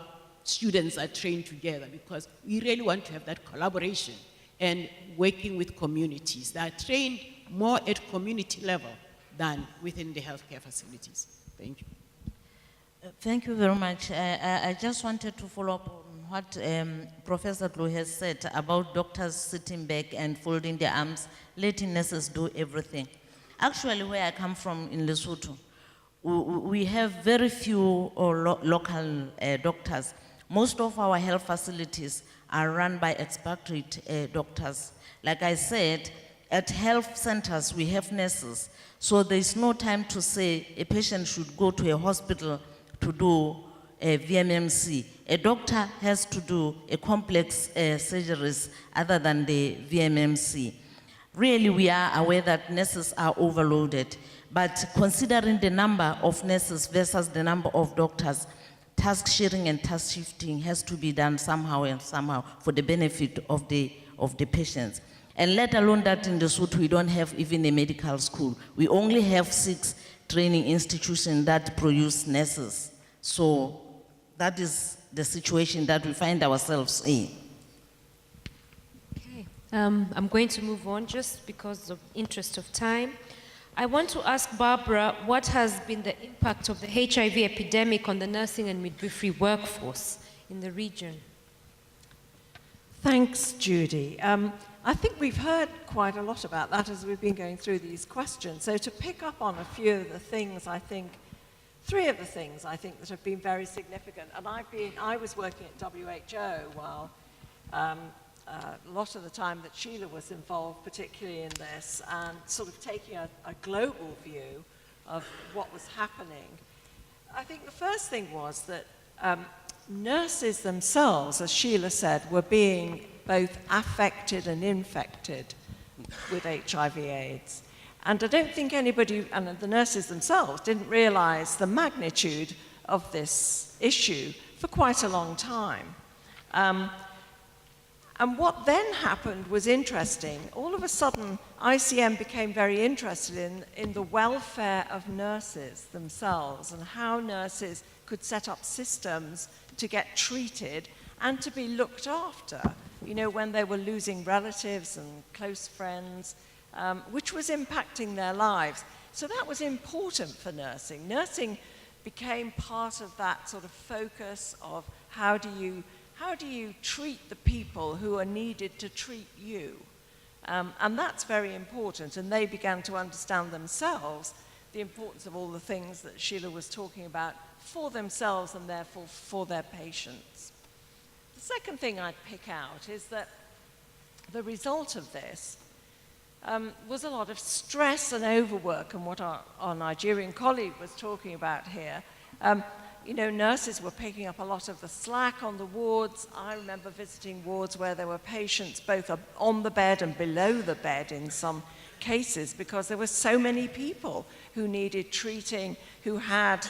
students are trained together, because we really want to have that collaboration and working with communities that are trained more at community level than within the healthcare facilities. Thank you. Thank you very much. I just wanted to follow up on what Professor Tlou has said about doctors sitting back and folding their arms, letting nurses do everything. Actually, where I come from in Lesotho, we have very few local doctors. Most of our health facilities are run by expatriate doctors. Like I said, at health centers, we have nurses. So there's no time to say a patient should go to a hospital to do VMMC. A doctor has to do a complex surgeries other than the VMMC. Really, we are aware that nurses are overloaded, but considering the number of nurses versus the number of doctors, task sharing and task shifting has to be done somehow and somehow for the benefit of the patients. And let alone that in Lesotho, we don't have even a medical school. We only have 6 training institutions that produce nurses. So that is the situation that we find ourselves in. Okay. I'm going to move on just because of interest of time. I want to ask Barbara, what has been the impact of the HIV epidemic on the nursing and midwifery workforce in the region? Thanks, Judy. I think we've heard quite a lot about that as we've been going through these questions. So to pick up on a few of the things, I think, 3 of the things I think that have been very significant. And I was working at WHO while a lot of the time that Sheila was involved, particularly in this, and sort of taking a global view of what was happening. I think the first thing was that nurses themselves, as Sheila said, were being both affected and infected with HIV/AIDS. And I don't think anybody, and the nurses themselves, didn't realize the magnitude of this issue for quite a long time. And what then happened was interesting. All of a sudden, ICM became very interested in the welfare of nurses themselves and how nurses could set up systems to get treated and to be looked after, you know, when they were losing relatives and close friends, which was impacting their lives. So that was important for nursing. Nursing became part of that sort of focus of how do you treat the people who are needed to treat you? And that's very important. And they began to understand themselves the importance of all the things that Sheila was talking about for themselves and therefore for their patients. The second thing I'd pick out is that the result of this was a lot of stress and overwork, and what our Nigerian colleague was talking about here. You know, nurses were picking up a lot of the slack on the wards. I remember visiting wards where there were patients both on the bed and below the bed in some cases because there were so many people who needed treating, who had,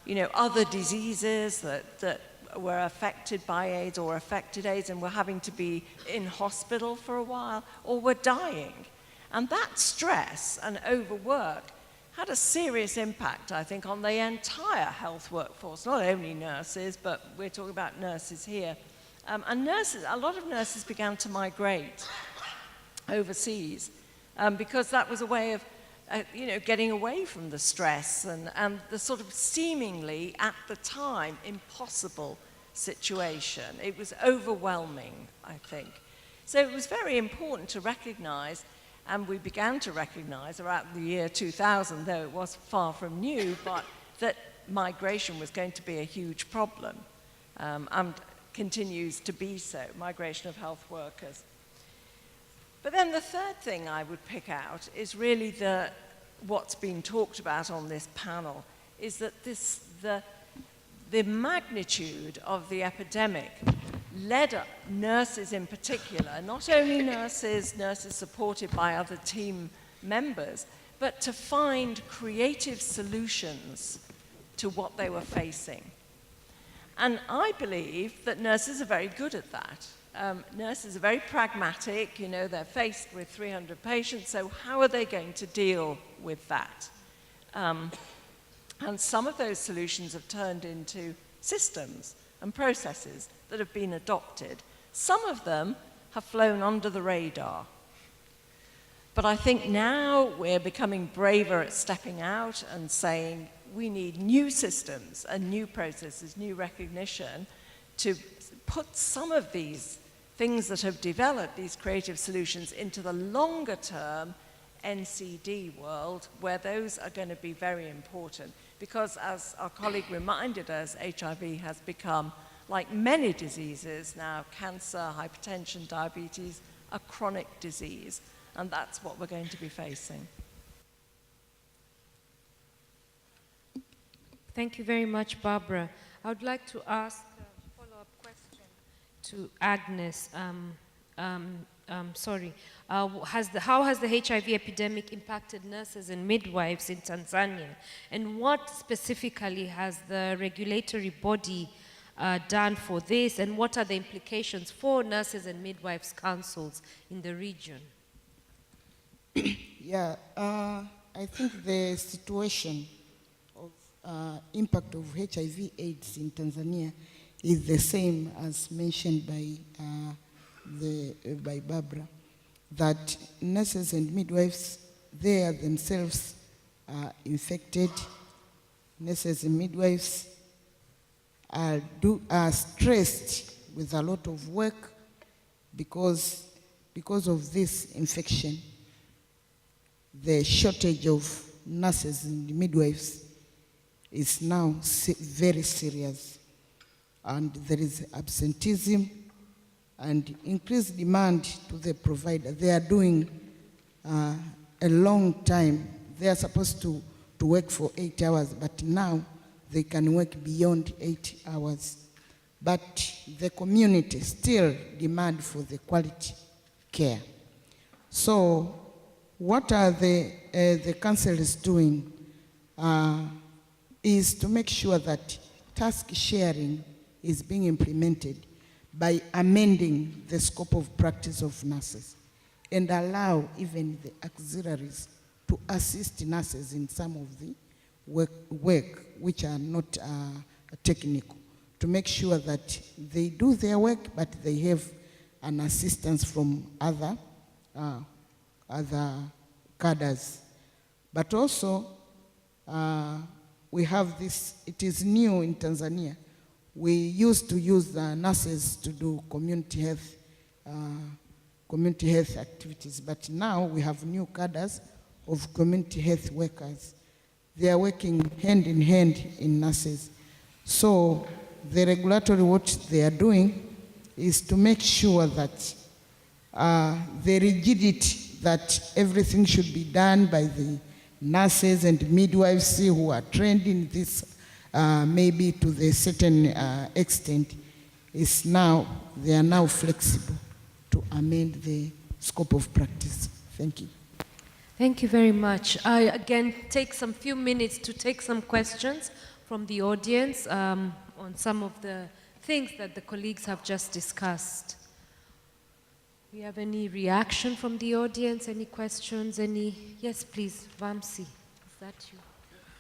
you know, other diseases that were affected by AIDS or affected AIDS and were having to be in hospital for a while or were dying. And that stress and overwork had a serious impact, I think, on the entire health workforce, not only nurses, but we're talking about nurses here. And nurses, a lot of nurses began to migrate overseas because that was a way of, you know, getting away from the stress and the sort of seemingly, at the time, impossible situation. It was overwhelming, I think. So it was very important to recognize, and we began to recognize around the year 2000, though it was far from new, but that migration was going to be a huge problem and continues to be so, migration of health workers. But then the third thing I would pick out is really what's been talked about on this panel, is that the magnitude of the epidemic led nurses in particular, not only nurses supported by other team members, but to find creative solutions to what they were facing. And I believe that nurses are very good at that. Nurses are very pragmatic, you know, they're faced with 300 patients, so how are they going to deal with that? And some of those solutions have turned into systems and processes that have been adopted. Some of them have flown under the radar. But I think now we're becoming braver at stepping out and saying we need new systems and new processes, new recognition to put some of these things that have developed, these creative solutions, into the longer term NCD world, where those are going to be very important. Because as our colleague reminded us, HIV has become, like many diseases now, cancer, hypertension, diabetes, a chronic disease. And that's what we're going to be facing. Thank you very much, Barbara. I would like to ask a follow-up question to Agnes. How has the HIV epidemic impacted nurses and midwives in Tanzania? And what specifically has the regulatory body done for this? And what are the implications for nurses and midwives councils in the region? Yeah, I think the situation of impact of HIV/AIDS in Tanzania is the same as mentioned by Barbara, that nurses and midwives, they are themselves infected. Nurses and midwives are stressed with a lot of work because of this infection. The shortage of nurses and midwives is now very serious, and there is absenteeism and increased demand to the provider. They are doing a long time. They are supposed to work for 8 hours, but now they can work beyond 8 hours. But the community still demand for the quality care. So what are the council is doing is to make sure that task sharing is being implemented by amending the scope of practice of nurses and allow even the auxiliaries to assist nurses in some of the work which are not technical, to make sure that they do their work, but they have an assistance from other cadres. But also, we have this, it is new in Tanzania. We used to use the nurses to do community health activities, but now we have new cadres of community health workers. They are working hand in hand in nurses. So the regulatory, what they are doing is to make sure that the rigidity that everything should be done by the nurses and midwives who are trained in this, maybe to the certain extent, is now, they are now flexible to amend the scope of practice. Thank you. Thank you very much. I again take some few minutes to take some questions from the audience on some of the things that the colleagues have just discussed. We have any reaction from the audience? Any questions? Any? Yes, please, Vamsi. Is that you?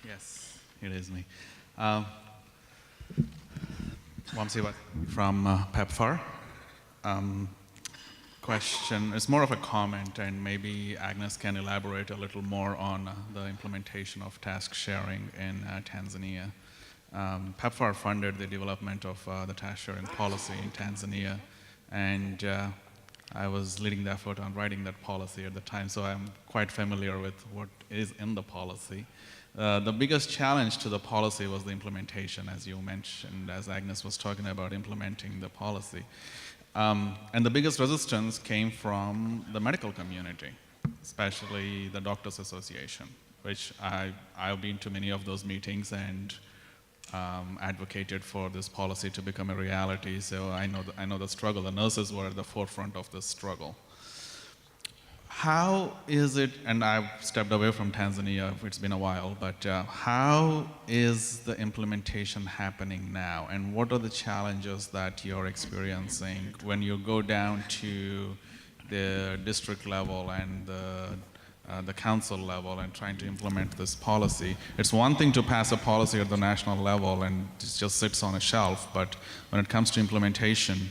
Yes, it is me. Vamsi from PEPFAR. Question, it's more of a comment, and maybe Agnes can elaborate a little more on the implementation of task sharing in Tanzania. PEPFAR funded the development of the task sharing policy in Tanzania, and I was leading the effort on writing that policy at the time, so I'm quite familiar with what is in the policy. The biggest challenge to the policy was the implementation, as you mentioned, as Agnes was talking about implementing the policy. And the biggest resistance came from the medical community, especially the Doctors Association, which I've been to many of those meetings and advocated for this policy to become a reality. So I know the struggle. The nurses were at the forefront of this struggle. How is it, and I've stepped away from Tanzania, it's been a while, but how is the implementation happening now? And what are the challenges that you're experiencing when you go down to the district level and the council level and trying to implement this policy? It's one thing to pass a policy at the national level and it just sits on a shelf, but when it comes to implementation,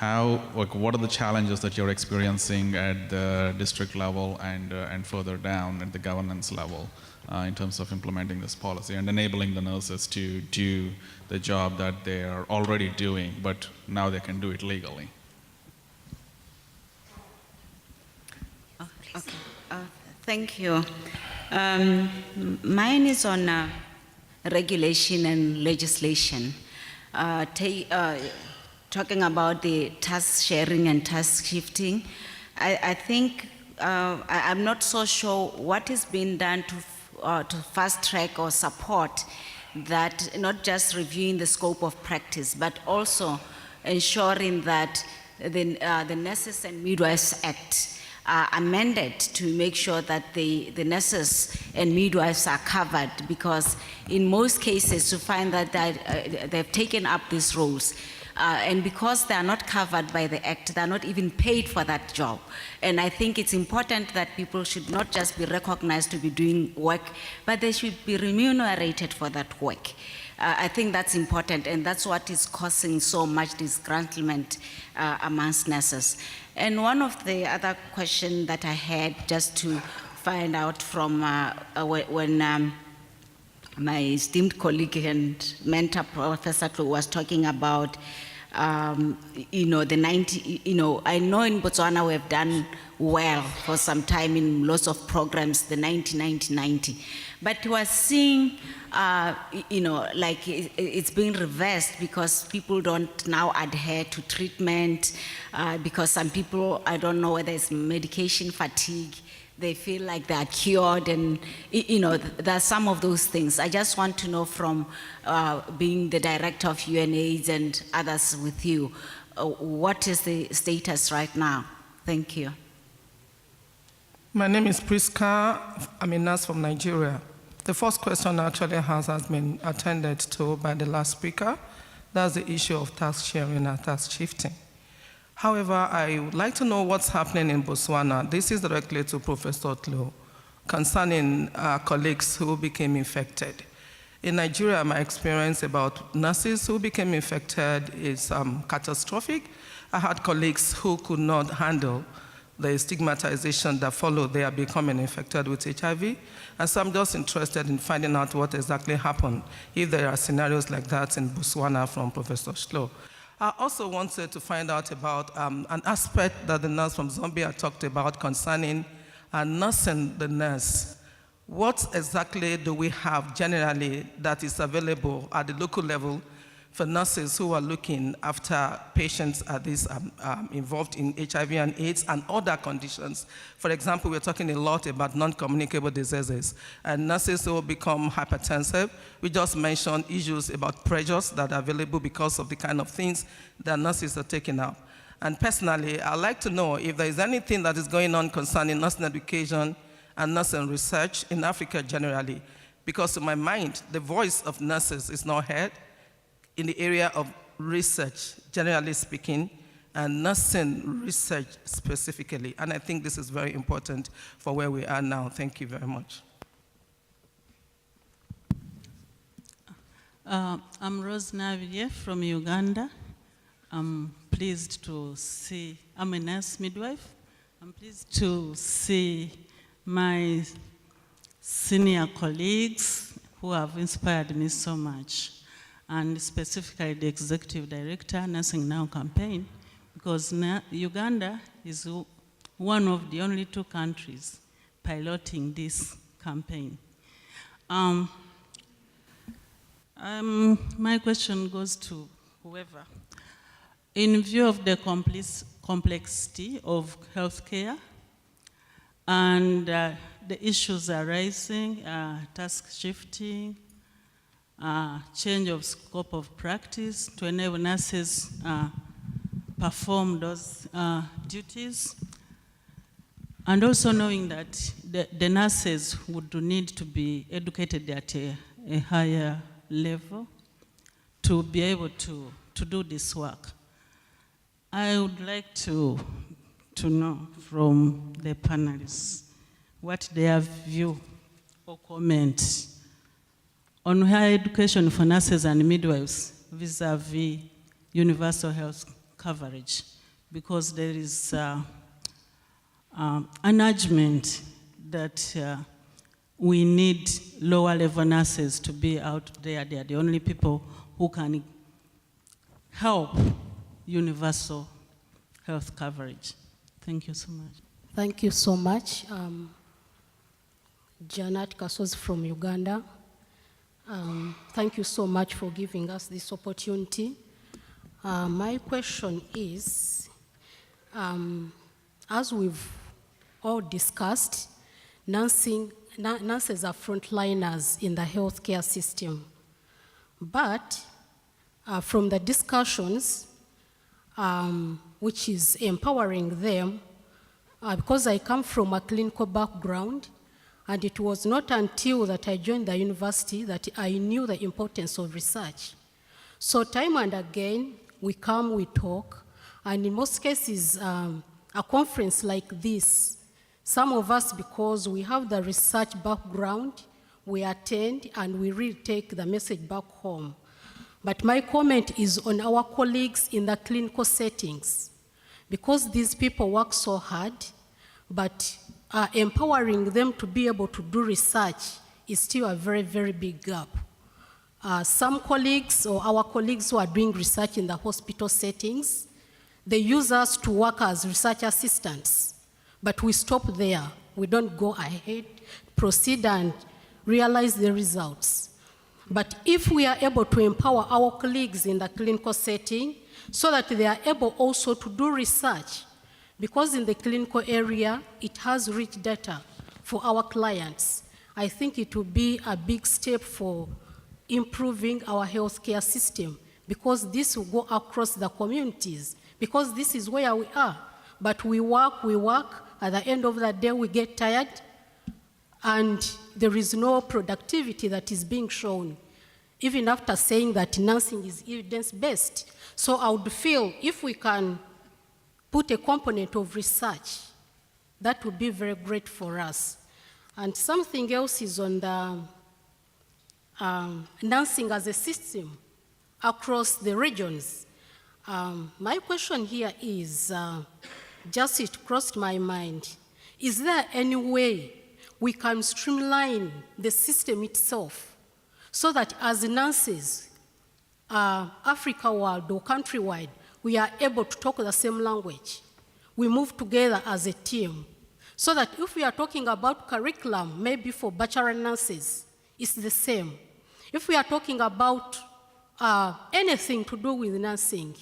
what are the challenges that you're experiencing at the district level and further down at the governance level in terms of implementing this policy and enabling the nurses to do the job that they are already doing, but now they can do it legally? Okay. Thank you. Mine is on regulation and legislation. Talking about the task sharing and task shifting, I think I'm not so sure what is being done to fast track or support that not just reviewing the scope of practice, but also ensuring that the Nurses and Midwives Act are amended to make sure that the nurses and midwives are covered, because in most cases you find that they've taken up these roles. And because they are not covered by the Act, they are not even paid for that job. And I think it's important that people should not just be recognized to be doing work, but they should be remunerated for that work. I think that's important, and that's what is causing so much disgruntlement amongst nurses. And one of the other questions that I had, just to find out from when my esteemed colleague and mentor, Professor Tlou, was talking about, I know in Botswana we have done well for some time in lots of programs, the 90-90-90. But we are seeing, like it's being reversed because people don't now adhere to treatment, because some people, I don't know whether it's medication fatigue, they feel like they are cured, and there are some of those things. I just want to know from being the director of UNAIDS and others with you, what is the status right now? Thank you. My name is Priska. I'm a nurse from Nigeria. The first question actually has been attended to by the last speaker. That's the issue of task sharing and task shifting. However, I would like to know what's happening in Botswana. This is directly to Professor Tlou, concerning colleagues who became infected. In Nigeria, my experience about nurses who became infected is catastrophic. I had colleagues who could not handle the stigmatization that followed their becoming infected with HIV. And so I'm just interested in finding out what exactly happened, if there are scenarios like that in Botswana from Professor Tlou. I also wanted to find out about an aspect that the nurse from Zambia talked about concerning nursing the nurse. What exactly do we have generally that is available at the local level for nurses who are looking after patients involved in HIV and AIDS and other conditions? For example, we're talking a lot about non-communicable diseases and nurses who become hypertensive. We just mentioned issues about pressures that are available because of the kind of things that nurses are taking up. And personally, I'd like to know if there is anything that is going on concerning nursing education and nursing research in Africa generally, because to my mind, the voice of nurses is not heard in the area of research, generally speaking, and nursing research specifically. And I think this is very important for where we are now. Thank you very much. I'm Rose Navie from Uganda. I'm pleased to see, I'm a nurse midwife. I'm pleased to see my senior colleagues who have inspired me so much, and specifically the Executive Director, Nursing Now campaign, because Uganda is one of the only 2 countries piloting this campaign. My question goes to whoever. In view of the complexity of healthcare and the issues arising, task shifting, change of scope of practice to enable nurses perform those duties, and also knowing that the nurses would need to be educated at a higher level to be able to do this work. I would like to know from the panelists what their view or comment on higher education for nurses and midwives vis-a-vis universal health coverage, because there is an urgent that we need lower level nurses to be out there. They are the only people who can help universal health coverage. Thank you so much. Thank you so much. Janet Kasoz from Uganda. Thank you so much for giving us this opportunity. My question is, as we've all discussed, nurses are frontliners in the healthcare system. But from the discussions, which is empowering them, because I come from a clinical background, and it was not until that I joined the university that I knew the importance of research. So time and again, we come, we talk, and in most cases, a conference like this, some of us, because we have the research background, we attend and we really take the message back home. But my comment is on our colleagues in the clinical settings, because these people work so hard, but empowering them to be able to do research is still a very, very big gap. Some colleagues or our colleagues who are doing research in the hospital settings, they use us to work as research assistants, but we stop there. We don't go ahead, proceed and realize the results. But if we are able to empower our colleagues in the clinical setting so that they are able also to do research, because in the clinical area, it has rich data for our clients, I think it will be a big step for improving our healthcare system, because this will go across the communities, because this is where we are. But we work, at the end of the day we get tired, and there is no productivity that is being shown, even after saying that nursing is evidence-based. So I would feel if we can put a component of research, that would be very great for us. And something else is on the nursing as a system across the regions. My question here is, just it crossed my mind, is there any way we can streamline the system itself so that as nurses, Africa-wide or countrywide, we are able to talk the same language. We move together as a team. So that if we are talking about curriculum, maybe for bachelor nurses, it's the same. If we are talking about anything to do with nursing,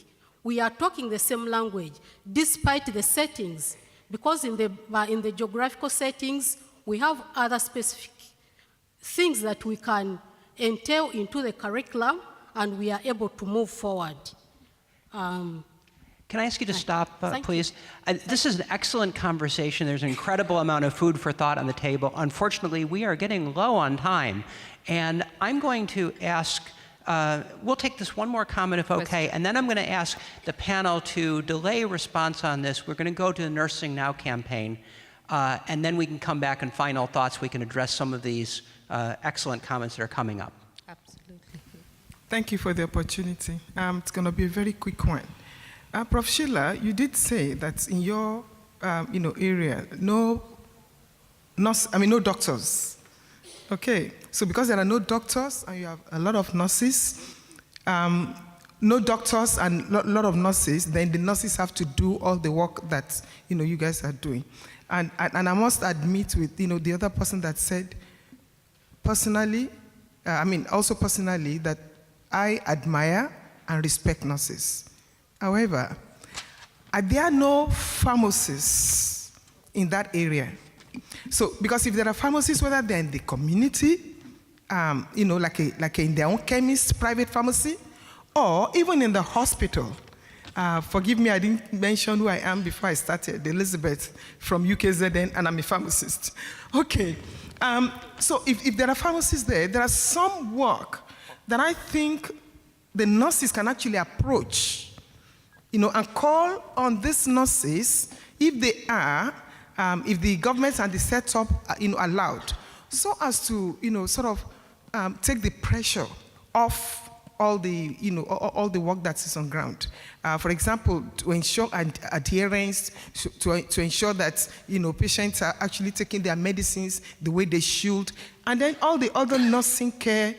we are talking the same language, despite the settings. Because in the geographical settings, we have other specific things that we can entail into the curriculum, and we are able to move forward. Can I ask you to stop, please? This is an excellent conversation. There's an incredible amount of food for thought on the table. Unfortunately, we are getting low on time. And I'm going to ask, we'll take this one more comment if okay, and then I'm going to ask the panel to delay response on this. We're going to go to the Nursing Now campaign, and then we can come back and final thoughts. We can address some of these excellent comments that are coming up. Absolutely. Thank you for the opportunity. It's going to be a very quick one. Prof. Sheila, you did say that in your area, no doctors. Okay, so because there are no doctors and you have a lot of nurses, no doctors and a lot of nurses, then the nurses have to do all the work that you guys are doing. And I must admit with the other person that said personally, personally that I admire and respect nurses. However, are there no pharmacists in that area? So, because if there are pharmacists, whether they're in the community, like in their own chemist, private pharmacy, or even in the hospital. Forgive me, I didn't mention who I am before I started, Elizabeth from UKZN, and I'm a pharmacist. Okay, so if there are pharmacists there are some work that I think the nurses can actually approach, and call on these nurses if they are, if the government and the setup are, allowed, so as to, take the pressure off all the, all the work that is on ground. For example, to ensure adherence, to ensure that, patients are actually taking their medicines the way they should, and then all the other nursing care,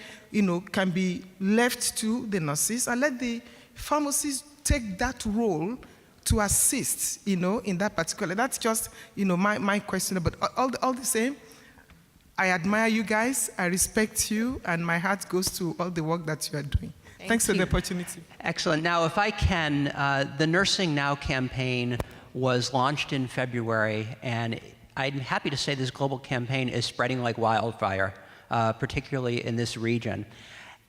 can be left to the nurses, and let the pharmacists take that role to assist, in that particular. That's just, my question. But all the same, I admire you guys, I respect you, and my heart goes to all the work that you are doing. Thanks for the opportunity. Excellent. Now, if I can, the Nursing Now campaign was launched in February, and I'm happy to say this global campaign is spreading like wildfire, particularly in this region.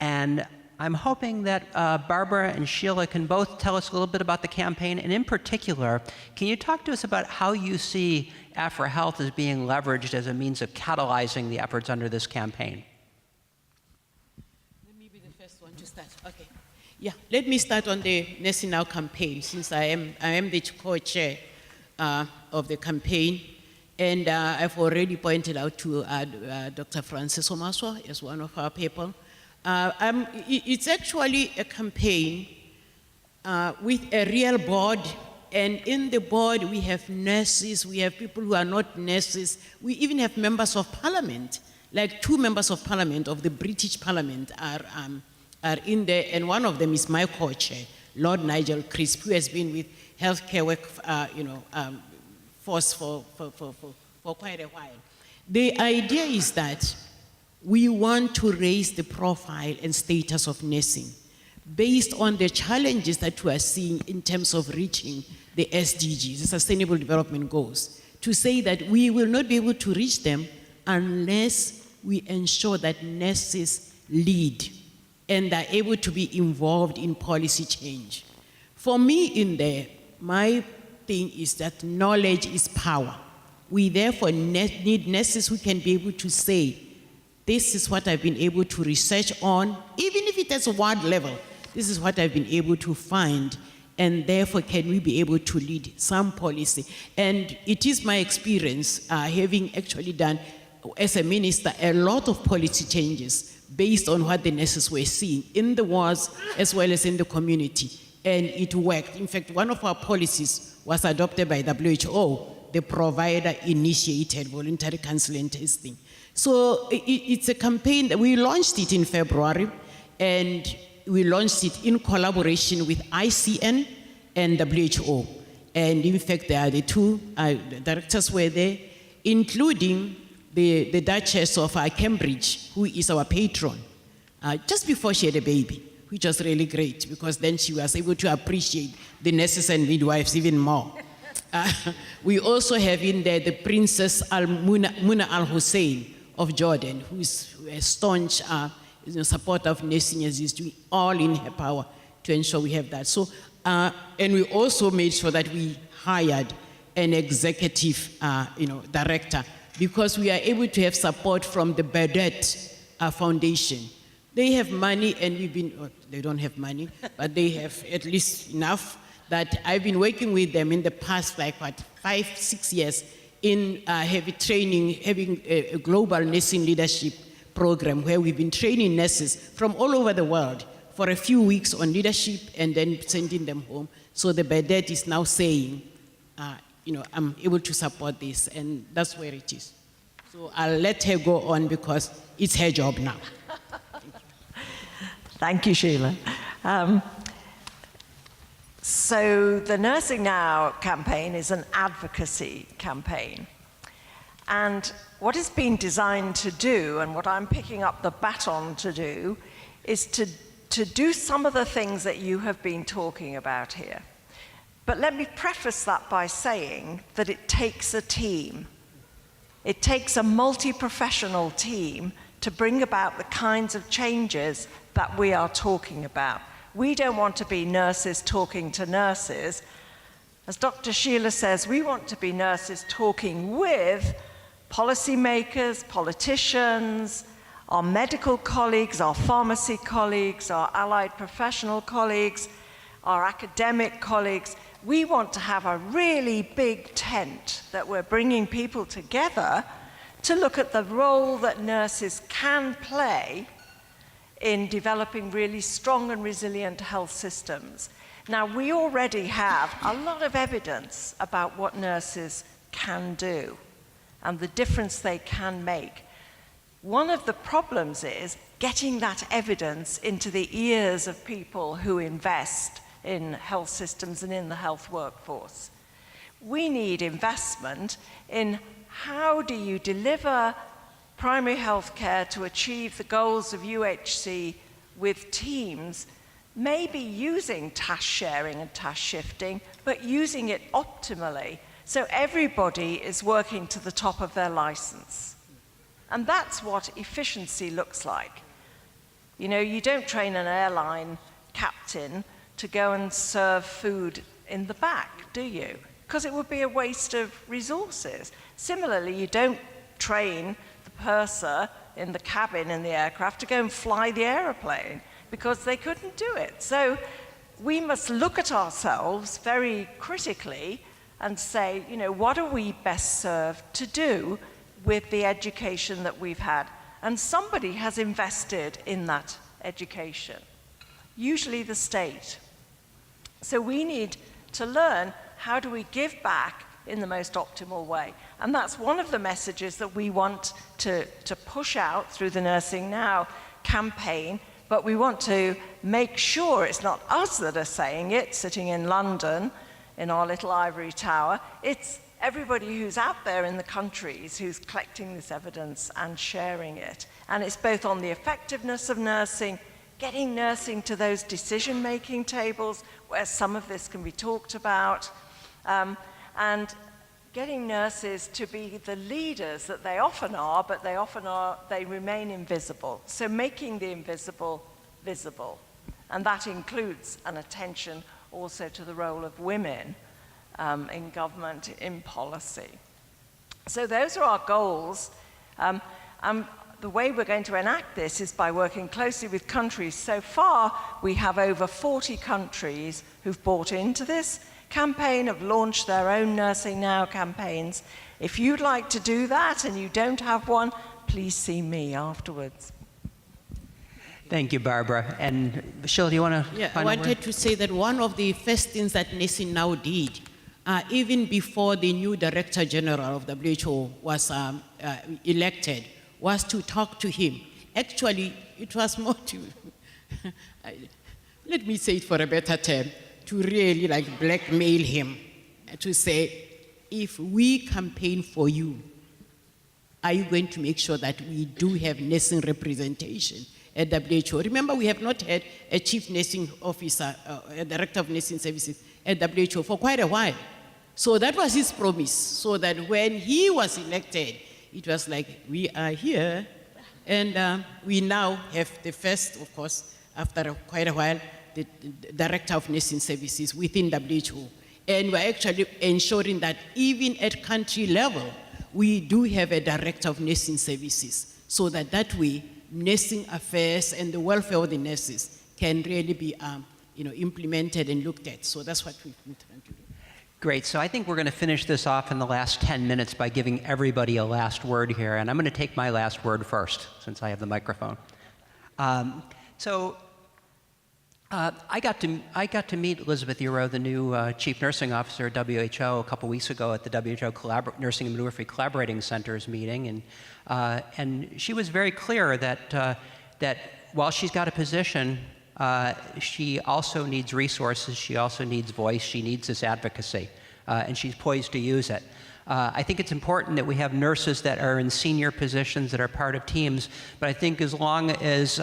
And I'm hoping that Barbara and Sheila can both tell us a little bit about the campaign, and in particular, can you talk to us about how you see AFREhealth as being leveraged as a means of catalyzing the efforts under this campaign? Let me be the first one to start. Okay. Yeah, let me start on the Nursing Now campaign, since I am the co-chair of the campaign. And I've already pointed out to Dr. Francis Omaswa as one of our people. It's actually a campaign with a real board, and in the board we have nurses, we have people who are not nurses, we even have members of parliament, like 2 members of parliament of the British Parliament are in there, and one of them is my co-chair, Lord Nigel Crisp, who has been with healthcare work, force for quite a while. The idea is that we want to raise the profile and status of nursing based on the challenges that we are seeing in terms of reaching the SDGs, the Sustainable Development Goals, to say that we will not be able to reach them unless we ensure that nurses lead and are able to be involved in policy change. For me in there, my thing is that knowledge is power. We therefore need nurses who can be able to say, this is what I've been able to research on, even if it is a ward level, this is what I've been able to find, and therefore can we be able to lead some policy. And it is my experience, having actually done, as a minister, a lot of policy changes based on what the nurses were seeing in the wards as well as in the community, and it worked. In fact, one of our policies was adopted by WHO, the provider-initiated voluntary counseling testing. So it's a campaign that we launched it in February, and we launched it in collaboration with ICN and WHO. And in fact, there are the 2 directors were there, including the Duchess of Cambridge, who is our patron, just before she had a baby, which was really great, because then she was able to appreciate the nurses and midwives even more. We also have in there the Princess Muna Al Hussein of Jordan, who is a staunch supporter of nursing, as is doing all in her power to ensure we have that. So, and we also made sure that we hired an executive director, because we are able to have support from the Banda Foundation. They have money, and we've been, well, they don't have money, but they have at least enough that I've been working with them in the past, like what, 5-6 years in heavy training, having a global nursing leadership program where we've been training nurses from all over the world for a few weeks on leadership and then sending them home. So the Banda is now saying, I'm able to support this, and that's where it is. So I'll let her go on because it's her job now. Thank you, Sheila. So the Nursing Now campaign is an advocacy campaign. And what it's been designed to do, and what I'm picking up the baton to do, is to do some of the things that you have been talking about here. But let me preface that by saying that it takes a team. It takes a multi-professional team to bring about the kinds of changes that we are talking about. We don't want to be nurses talking to nurses. As Dr. Sheila says, we want to be nurses talking with policymakers, politicians, our medical colleagues, our pharmacy colleagues, our allied professional colleagues, our academic colleagues. We want to have a really big tent that we're bringing people together to look at the role that nurses can play in developing really strong and resilient health systems. Now, we already have a lot of evidence about what nurses can do and the difference they can make. One of the problems is getting that evidence into the ears of people who invest in health systems and in the health workforce. We need investment in how do you deliver primary health care to achieve the goals of UHC with teams, maybe using task sharing and task shifting, but using it optimally so everybody is working to the top of their license. And that's what efficiency looks like. You know, you don't train an airline captain to go and serve food in the back, do you? Because it would be a waste of resources. Similarly, you don't train the purser in the cabin in the aircraft to go and fly the aeroplane because they couldn't do it. So we must look at ourselves very critically and say, you know, what are we best served to do with the education that we've had? And somebody has invested in that education, usually the state. So we need to learn, how do we give back in the most optimal way? And that's one of the messages that we want to push out through the Nursing Now campaign, but we want to make sure it's not us that are saying it, sitting in London in our little ivory tower. It's everybody who's out there in the countries who's collecting this evidence and sharing it. And it's both on the effectiveness of nursing, getting nursing to those decision-making tables where some of this can be talked about, and getting nurses to be the leaders that they often are, but they remain invisible. So making the invisible visible. And that includes an attention also to the role of women in government, in policy. So those are our goals. The way we're going to enact this is by working closely with countries. So far, we have over 40 countries who've bought into this campaign, have launched their own Nursing Now campaigns. If you'd like to do that and you don't have one, please see me afterwards. Thank you, Barbara. And Sheila, do you want to? Yeah, I wanted to say that one of the first things that Nursing Now did, even before the new Director General of WHO was elected, was to talk to him. Actually, it was more to, let me say it for a better term, to really like blackmail him, to say, if we campaign for you, are you going to make sure that we do have nursing representation at WHO? Remember, we have not had a chief nursing officer, a director of nursing services at WHO for quite a while. So that was his promise, so that when he was elected, it was like, we are here, and we now have the first, of course, after quite a while, the director of nursing services within WHO. And we're actually ensuring that even at country level, we do have a director of nursing services, so that that way, nursing affairs and the welfare of the nurses can really be implemented and looked at. So that's what we've been trying to do. Great. So I think we're going to finish this off in the last 10 minutes by giving everybody a last word here. And I'm going to take my last word first, since I have the microphone. I got to meet Elizabeth Euro, the new Chief Nursing Officer at WHO, a couple weeks ago at the WHO Nursing and Midwifery Collaborating Centers meeting. And she was very clear that while she's got a position, she also needs resources, she also needs voice, she needs this advocacy, and she's poised to use it. I think it's important that we have nurses that are in senior positions, that are part of teams, but I think as long as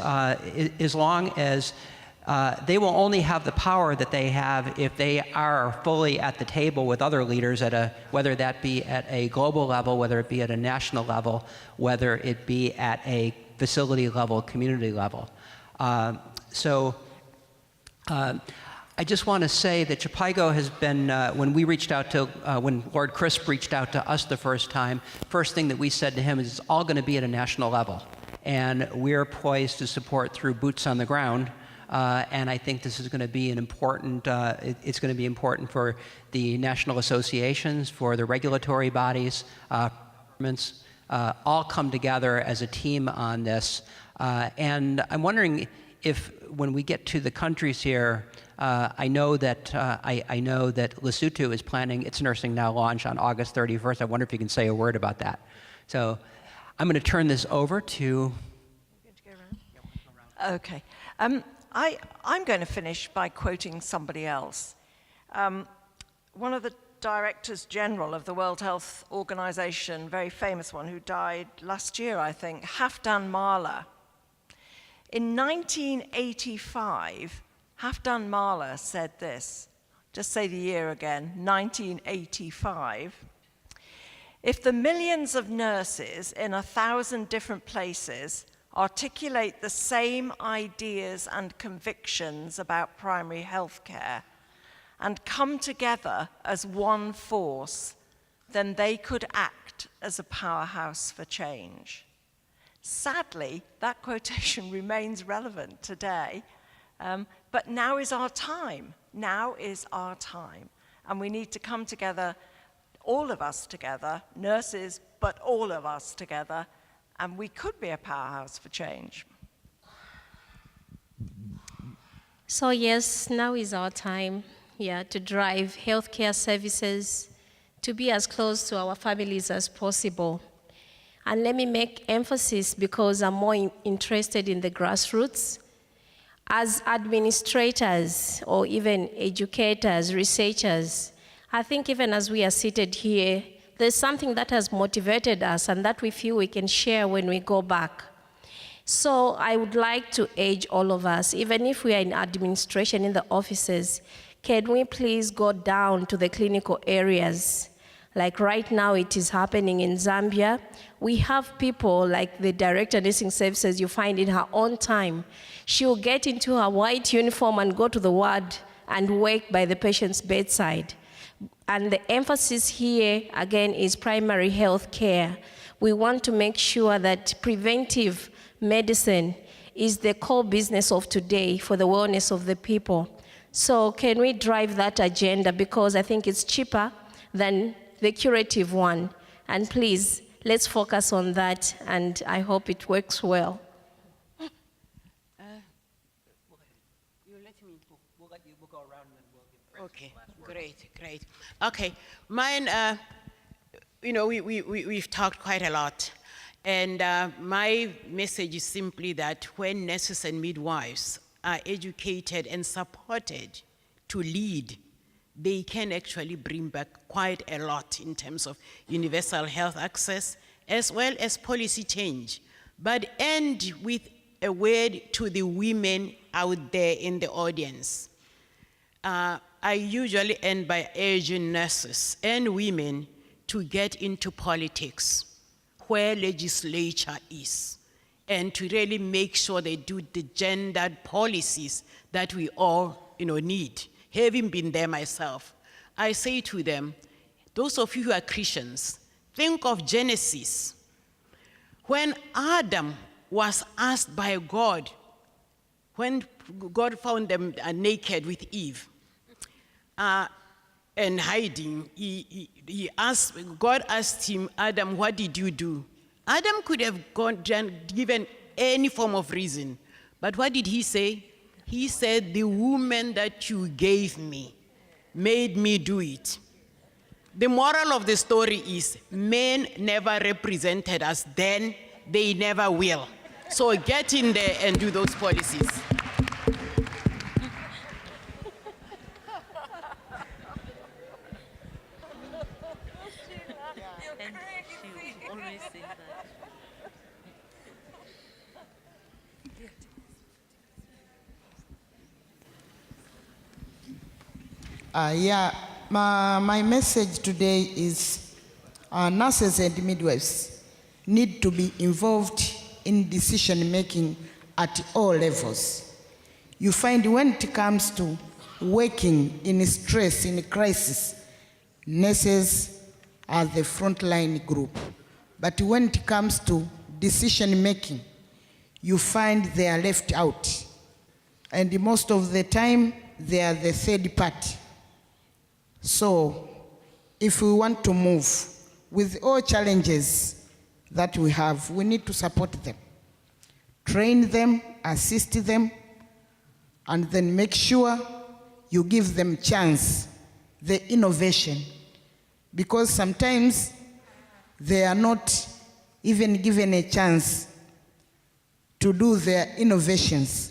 they will only have the power that they have if they are fully at the table with other leaders, whether that be at a global level, whether it be at a national level, whether it be at a facility level, community level. I just want to say that Chipaigo has been, when Lord Crisp reached out to us the first time, first thing that we said to him is it's all going to be at a national level. And we're poised to support through boots on the ground. And I think this is going to be an important, it's going to be important for the national associations, for the regulatory bodies, governments, all come together as a team on this. And I'm wondering if when we get to the countries here, I know that Lesotho is planning its Nursing Now launch on August 31st. I wonder if you can say a word about that. So I'm going to turn this over to... Okay. I'm going to finish by quoting somebody else. One of the Directors General of the World Health Organization, very famous one, who died last year, I think, Halfdan Mahler. In 1985, Halfdan Mahler said this, just say the year again, 1985. If the millions of nurses in 1,000 different places articulate the same ideas and convictions about primary health care, and come together as one force, then they could act as a powerhouse for change. Sadly, that quotation remains relevant today, but now is our time. Now is our time. And we need to come together, all of us together, nurses, but all of us together, and we could be a powerhouse for change. So yes, now is our time, to drive healthcare services to be as close to our families as possible. And let me make emphasis, because I'm more interested in the grassroots. As administrators or even educators, researchers, I think even as we are seated here, there's something that has motivated us and that we feel we can share when we go back. So I would like to urge all of us, even if we are in administration in the offices, can we please go down to the clinical areas? Like right now it is happening in Zambia. We have people like the Director of Nursing Services, you find in her own time. She'll get into her white uniform and go to the ward and work by the patient's bedside. And the emphasis here, again, is primary health care. We want to make sure that preventive medicine is the core business of today for the wellness of the people. So can we drive that agenda? Because I think it's cheaper than the curative one. And please, let's focus on that, and I hope it works well. Okay, great. Okay, mine, we've talked quite a lot. And my message is simply that when nurses and midwives are educated and supported to lead, they can actually bring back quite a lot in terms of universal health access, as well as policy change. But end with a word to the women out there in the audience. I usually end by urging nurses and women to get into politics, where legislature is, and to really make sure they do the gendered policies that we all need. Having been there myself, I say to them, those of you who are Christians, think of Genesis. When Adam was asked by God, when God found them naked with Eve and hiding, God asked him, Adam, what did you do? Adam could have given any form of reason, but what did he say? He said, the woman that you gave me made me do it. The moral of the story is men never represented us then, they never will. So get in there and do those policies. My message today is nurses and midwives need to be involved in decision making at all levels. You find when it comes to working in stress, in crisis, nurses are the frontline group. But when it comes to decision making, you find they are left out. And most of the time, they are the third party. So, if we want to move with all challenges that we have, we need to support them, train them, assist them, and then make sure you give them chance, the innovation, because sometimes they are not even given a chance to do their innovations.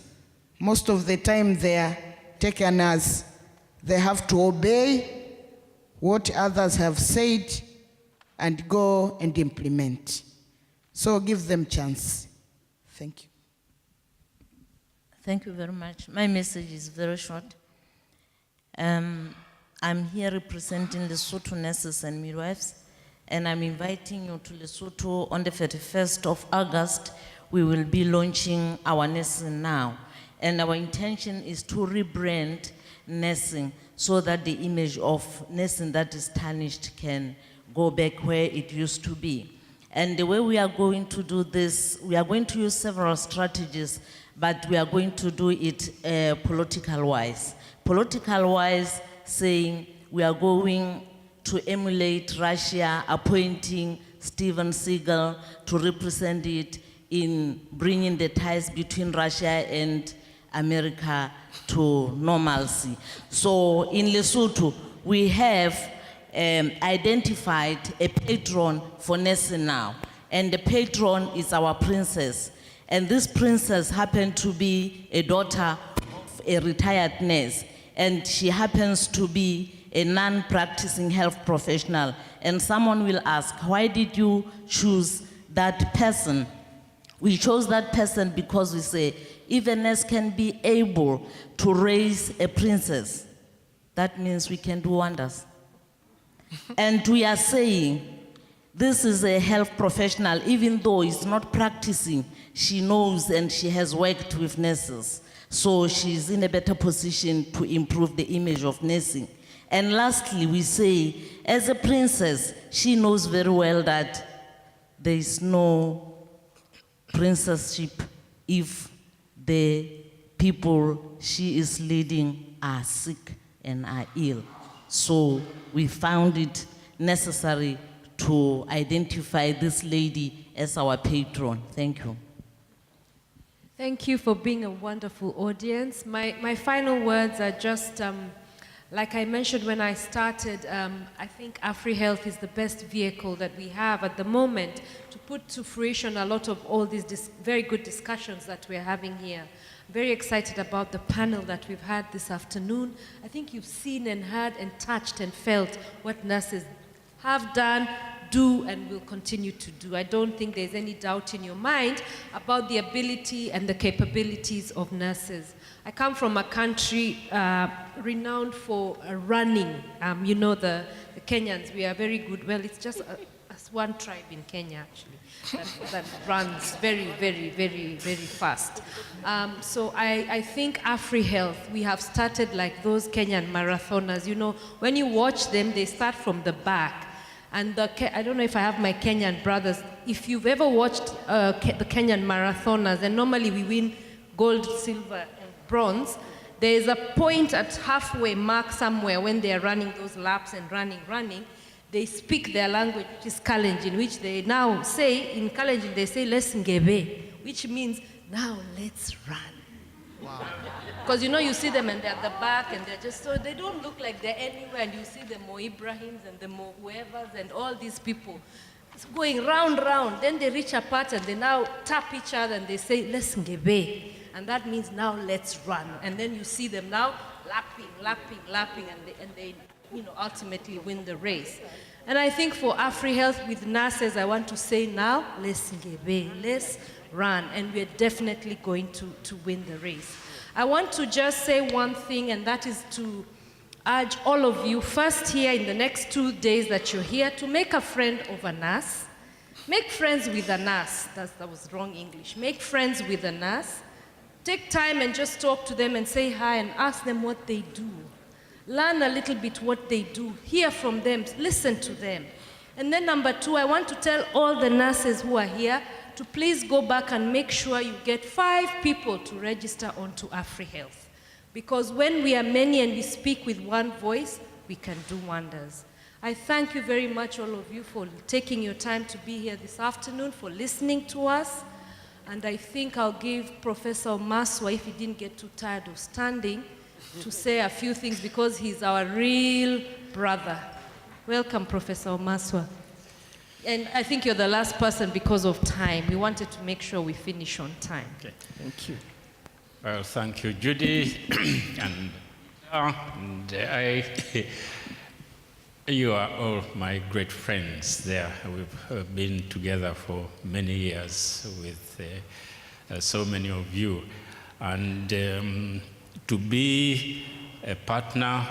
Most of the time they are taken as they have to obey what others have said and go and implement. So give them chance. Thank you. Thank you very much. My message is very short. I'm here representing Lesotho nurses and midwives, and I'm inviting you to Lesotho on the 31st of August, we will be launching our nursing now. And our intention is to rebrand nursing so that the image of nursing that is tarnished can go back where it used to be. And the way we are going to do this, we are going to use several strategies, but we are going to do it political-wise. Political-wise, saying we are going to emulate Russia appointing Steven Seagal to represent it in bringing the ties between Russia and America to normalcy. So in Lesotho, we have identified a patron for nursing now, and the patron is our princess. And this princess happened to be a daughter of a retired nurse, and she happens to be a non-practicing health professional. And someone will ask, why did you choose that person? We chose that person because we say, if a nurse can be able to raise a princess, that means we can do wonders. And we are saying, this is a health professional, even though it's not practicing, she knows and she has worked with nurses. So she's in a better position to improve the image of nursing. And lastly, we say, as a princess, she knows very well that there is no princessship if the people she is leading are sick and are ill. So we found it necessary to identify this lady as our patron. Thank you. Thank you for being a wonderful audience. My final words are just, like I mentioned when I started, I think AFREhealth is the best vehicle that we have at the moment to put to fruition a lot of all these very good discussions that we're having here. Very excited about the panel that we've had this afternoon. I think you've seen and heard and touched and felt what nurses have done, do, and will continue to do. I don't think there's any doubt in your mind about the ability and the capabilities of nurses. I come from a country renowned for running. You know, the Kenyans, we are very good. Well, it's just one tribe in Kenya, actually, that runs very, very, very, very fast. So I think AFREhealth, we have started like those Kenyan marathoners. You know, when you watch them, they start from the back. And I don't know if I have my Kenyan brothers. If you've ever watched the Kenyan marathoners, and normally we win gold, silver, and bronze, there is a point at halfway mark somewhere when they are running those laps and running, they speak their language, which is Kalenjin, which they now say, in Kalenjin, they say, let's ngebe, which means, now let's run. Wow. Because you know, you see them and they're at the back and they're just, so they don't look like they're anywhere, and you see the Mo Ibrahims and the Mo whoever's and all these people. It's going round, then they reach a part and they now tap each other and they say, let's ngebe. And that means now let's run. And then you see them now lapping, and they you know, ultimately win the race. And I think for AFREhealth with nurses, I want to say now, let's ngebe, let's run, and we're definitely going to win the race. I want to just say one thing, and that is to urge all of you, first here in the next 2 days that you're here, to make a friend of a nurse. Make friends with a nurse. That was wrong English. Make friends with a nurse. Take time and just talk to them and say hi and ask them what they do. Learn a little bit what they do. Hear from them. Listen to them. And then number 2, I want to tell all the nurses who are here to please go back and make sure you get 5 people to register onto AFREhealth. Because when we are many and we speak with one voice, we can do wonders. I thank you very much, all of you, for taking your time to be here this afternoon, for listening to us. And I think I'll give Professor Maswa, if he didn't get too tired of standing, to say a few things because he's our real brother. Welcome, Professor Maswa. And I think you're the last person because of time. We wanted to make sure we finish on time. Okay. Thank you. Well, thank you, Judy. You are all my great friends there. We've been together for many years with so many of you. And to be a partner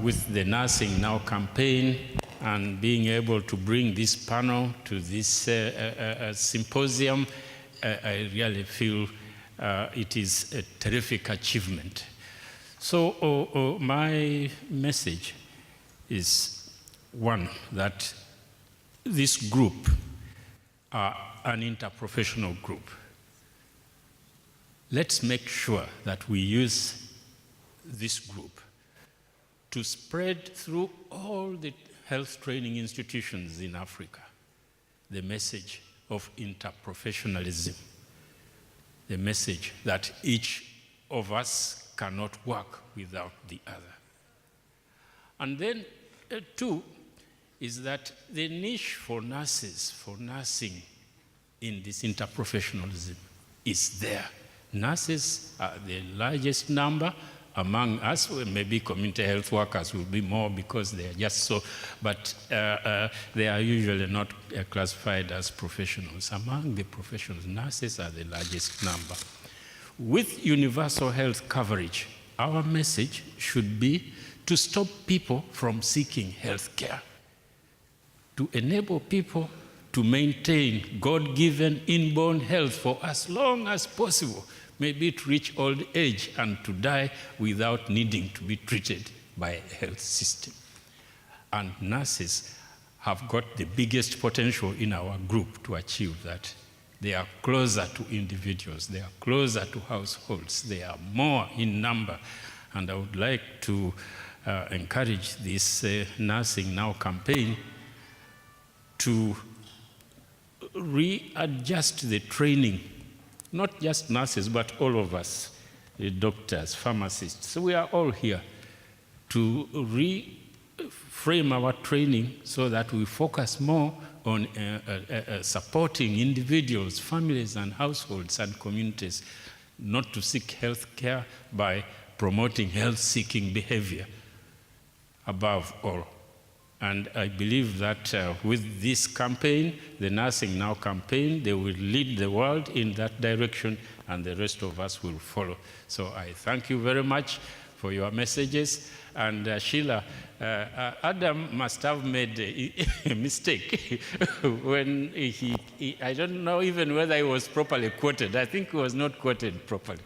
with the Nursing Now campaign and being able to bring this panel to this symposium I really feel it is a terrific achievement. So my message is, one, that this group are an interprofessional group. Let's make sure that we use this group to spread through all the health training institutions in Africa the message of interprofessionalism, the message that each of us cannot work without the other. And then, two, is that the niche for nurses, for nursing in this interprofessionalism is there. Nurses are the largest number among us. Maybe community health workers will be more because they are just so, but they are usually not classified as professionals. Among the professionals, nurses are the largest number. With universal health coverage, our message should be to stop people from seeking health care, to enable people to maintain God-given inborn health for as long as possible, maybe to reach old age and to die without needing to be treated by a health system. And nurses have got the biggest potential in our group to achieve that. They are closer to individuals, they are closer to households, they are more in number. And I would like to encourage this Nursing Now campaign to readjust the training, not just nurses, but all of us, doctors, pharmacists. So we are all here to reframe our training so that we focus more on supporting individuals, families, and households and communities, not to seek health care by promoting health-seeking behavior above all. And I believe that with this campaign, the Nursing Now campaign, they will lead the world in that direction, and the rest of us will follow. So I thank you very much for your messages. And Sheila, Adam must have made a mistake when I don't know even whether he was properly quoted. I think he was not quoted properly.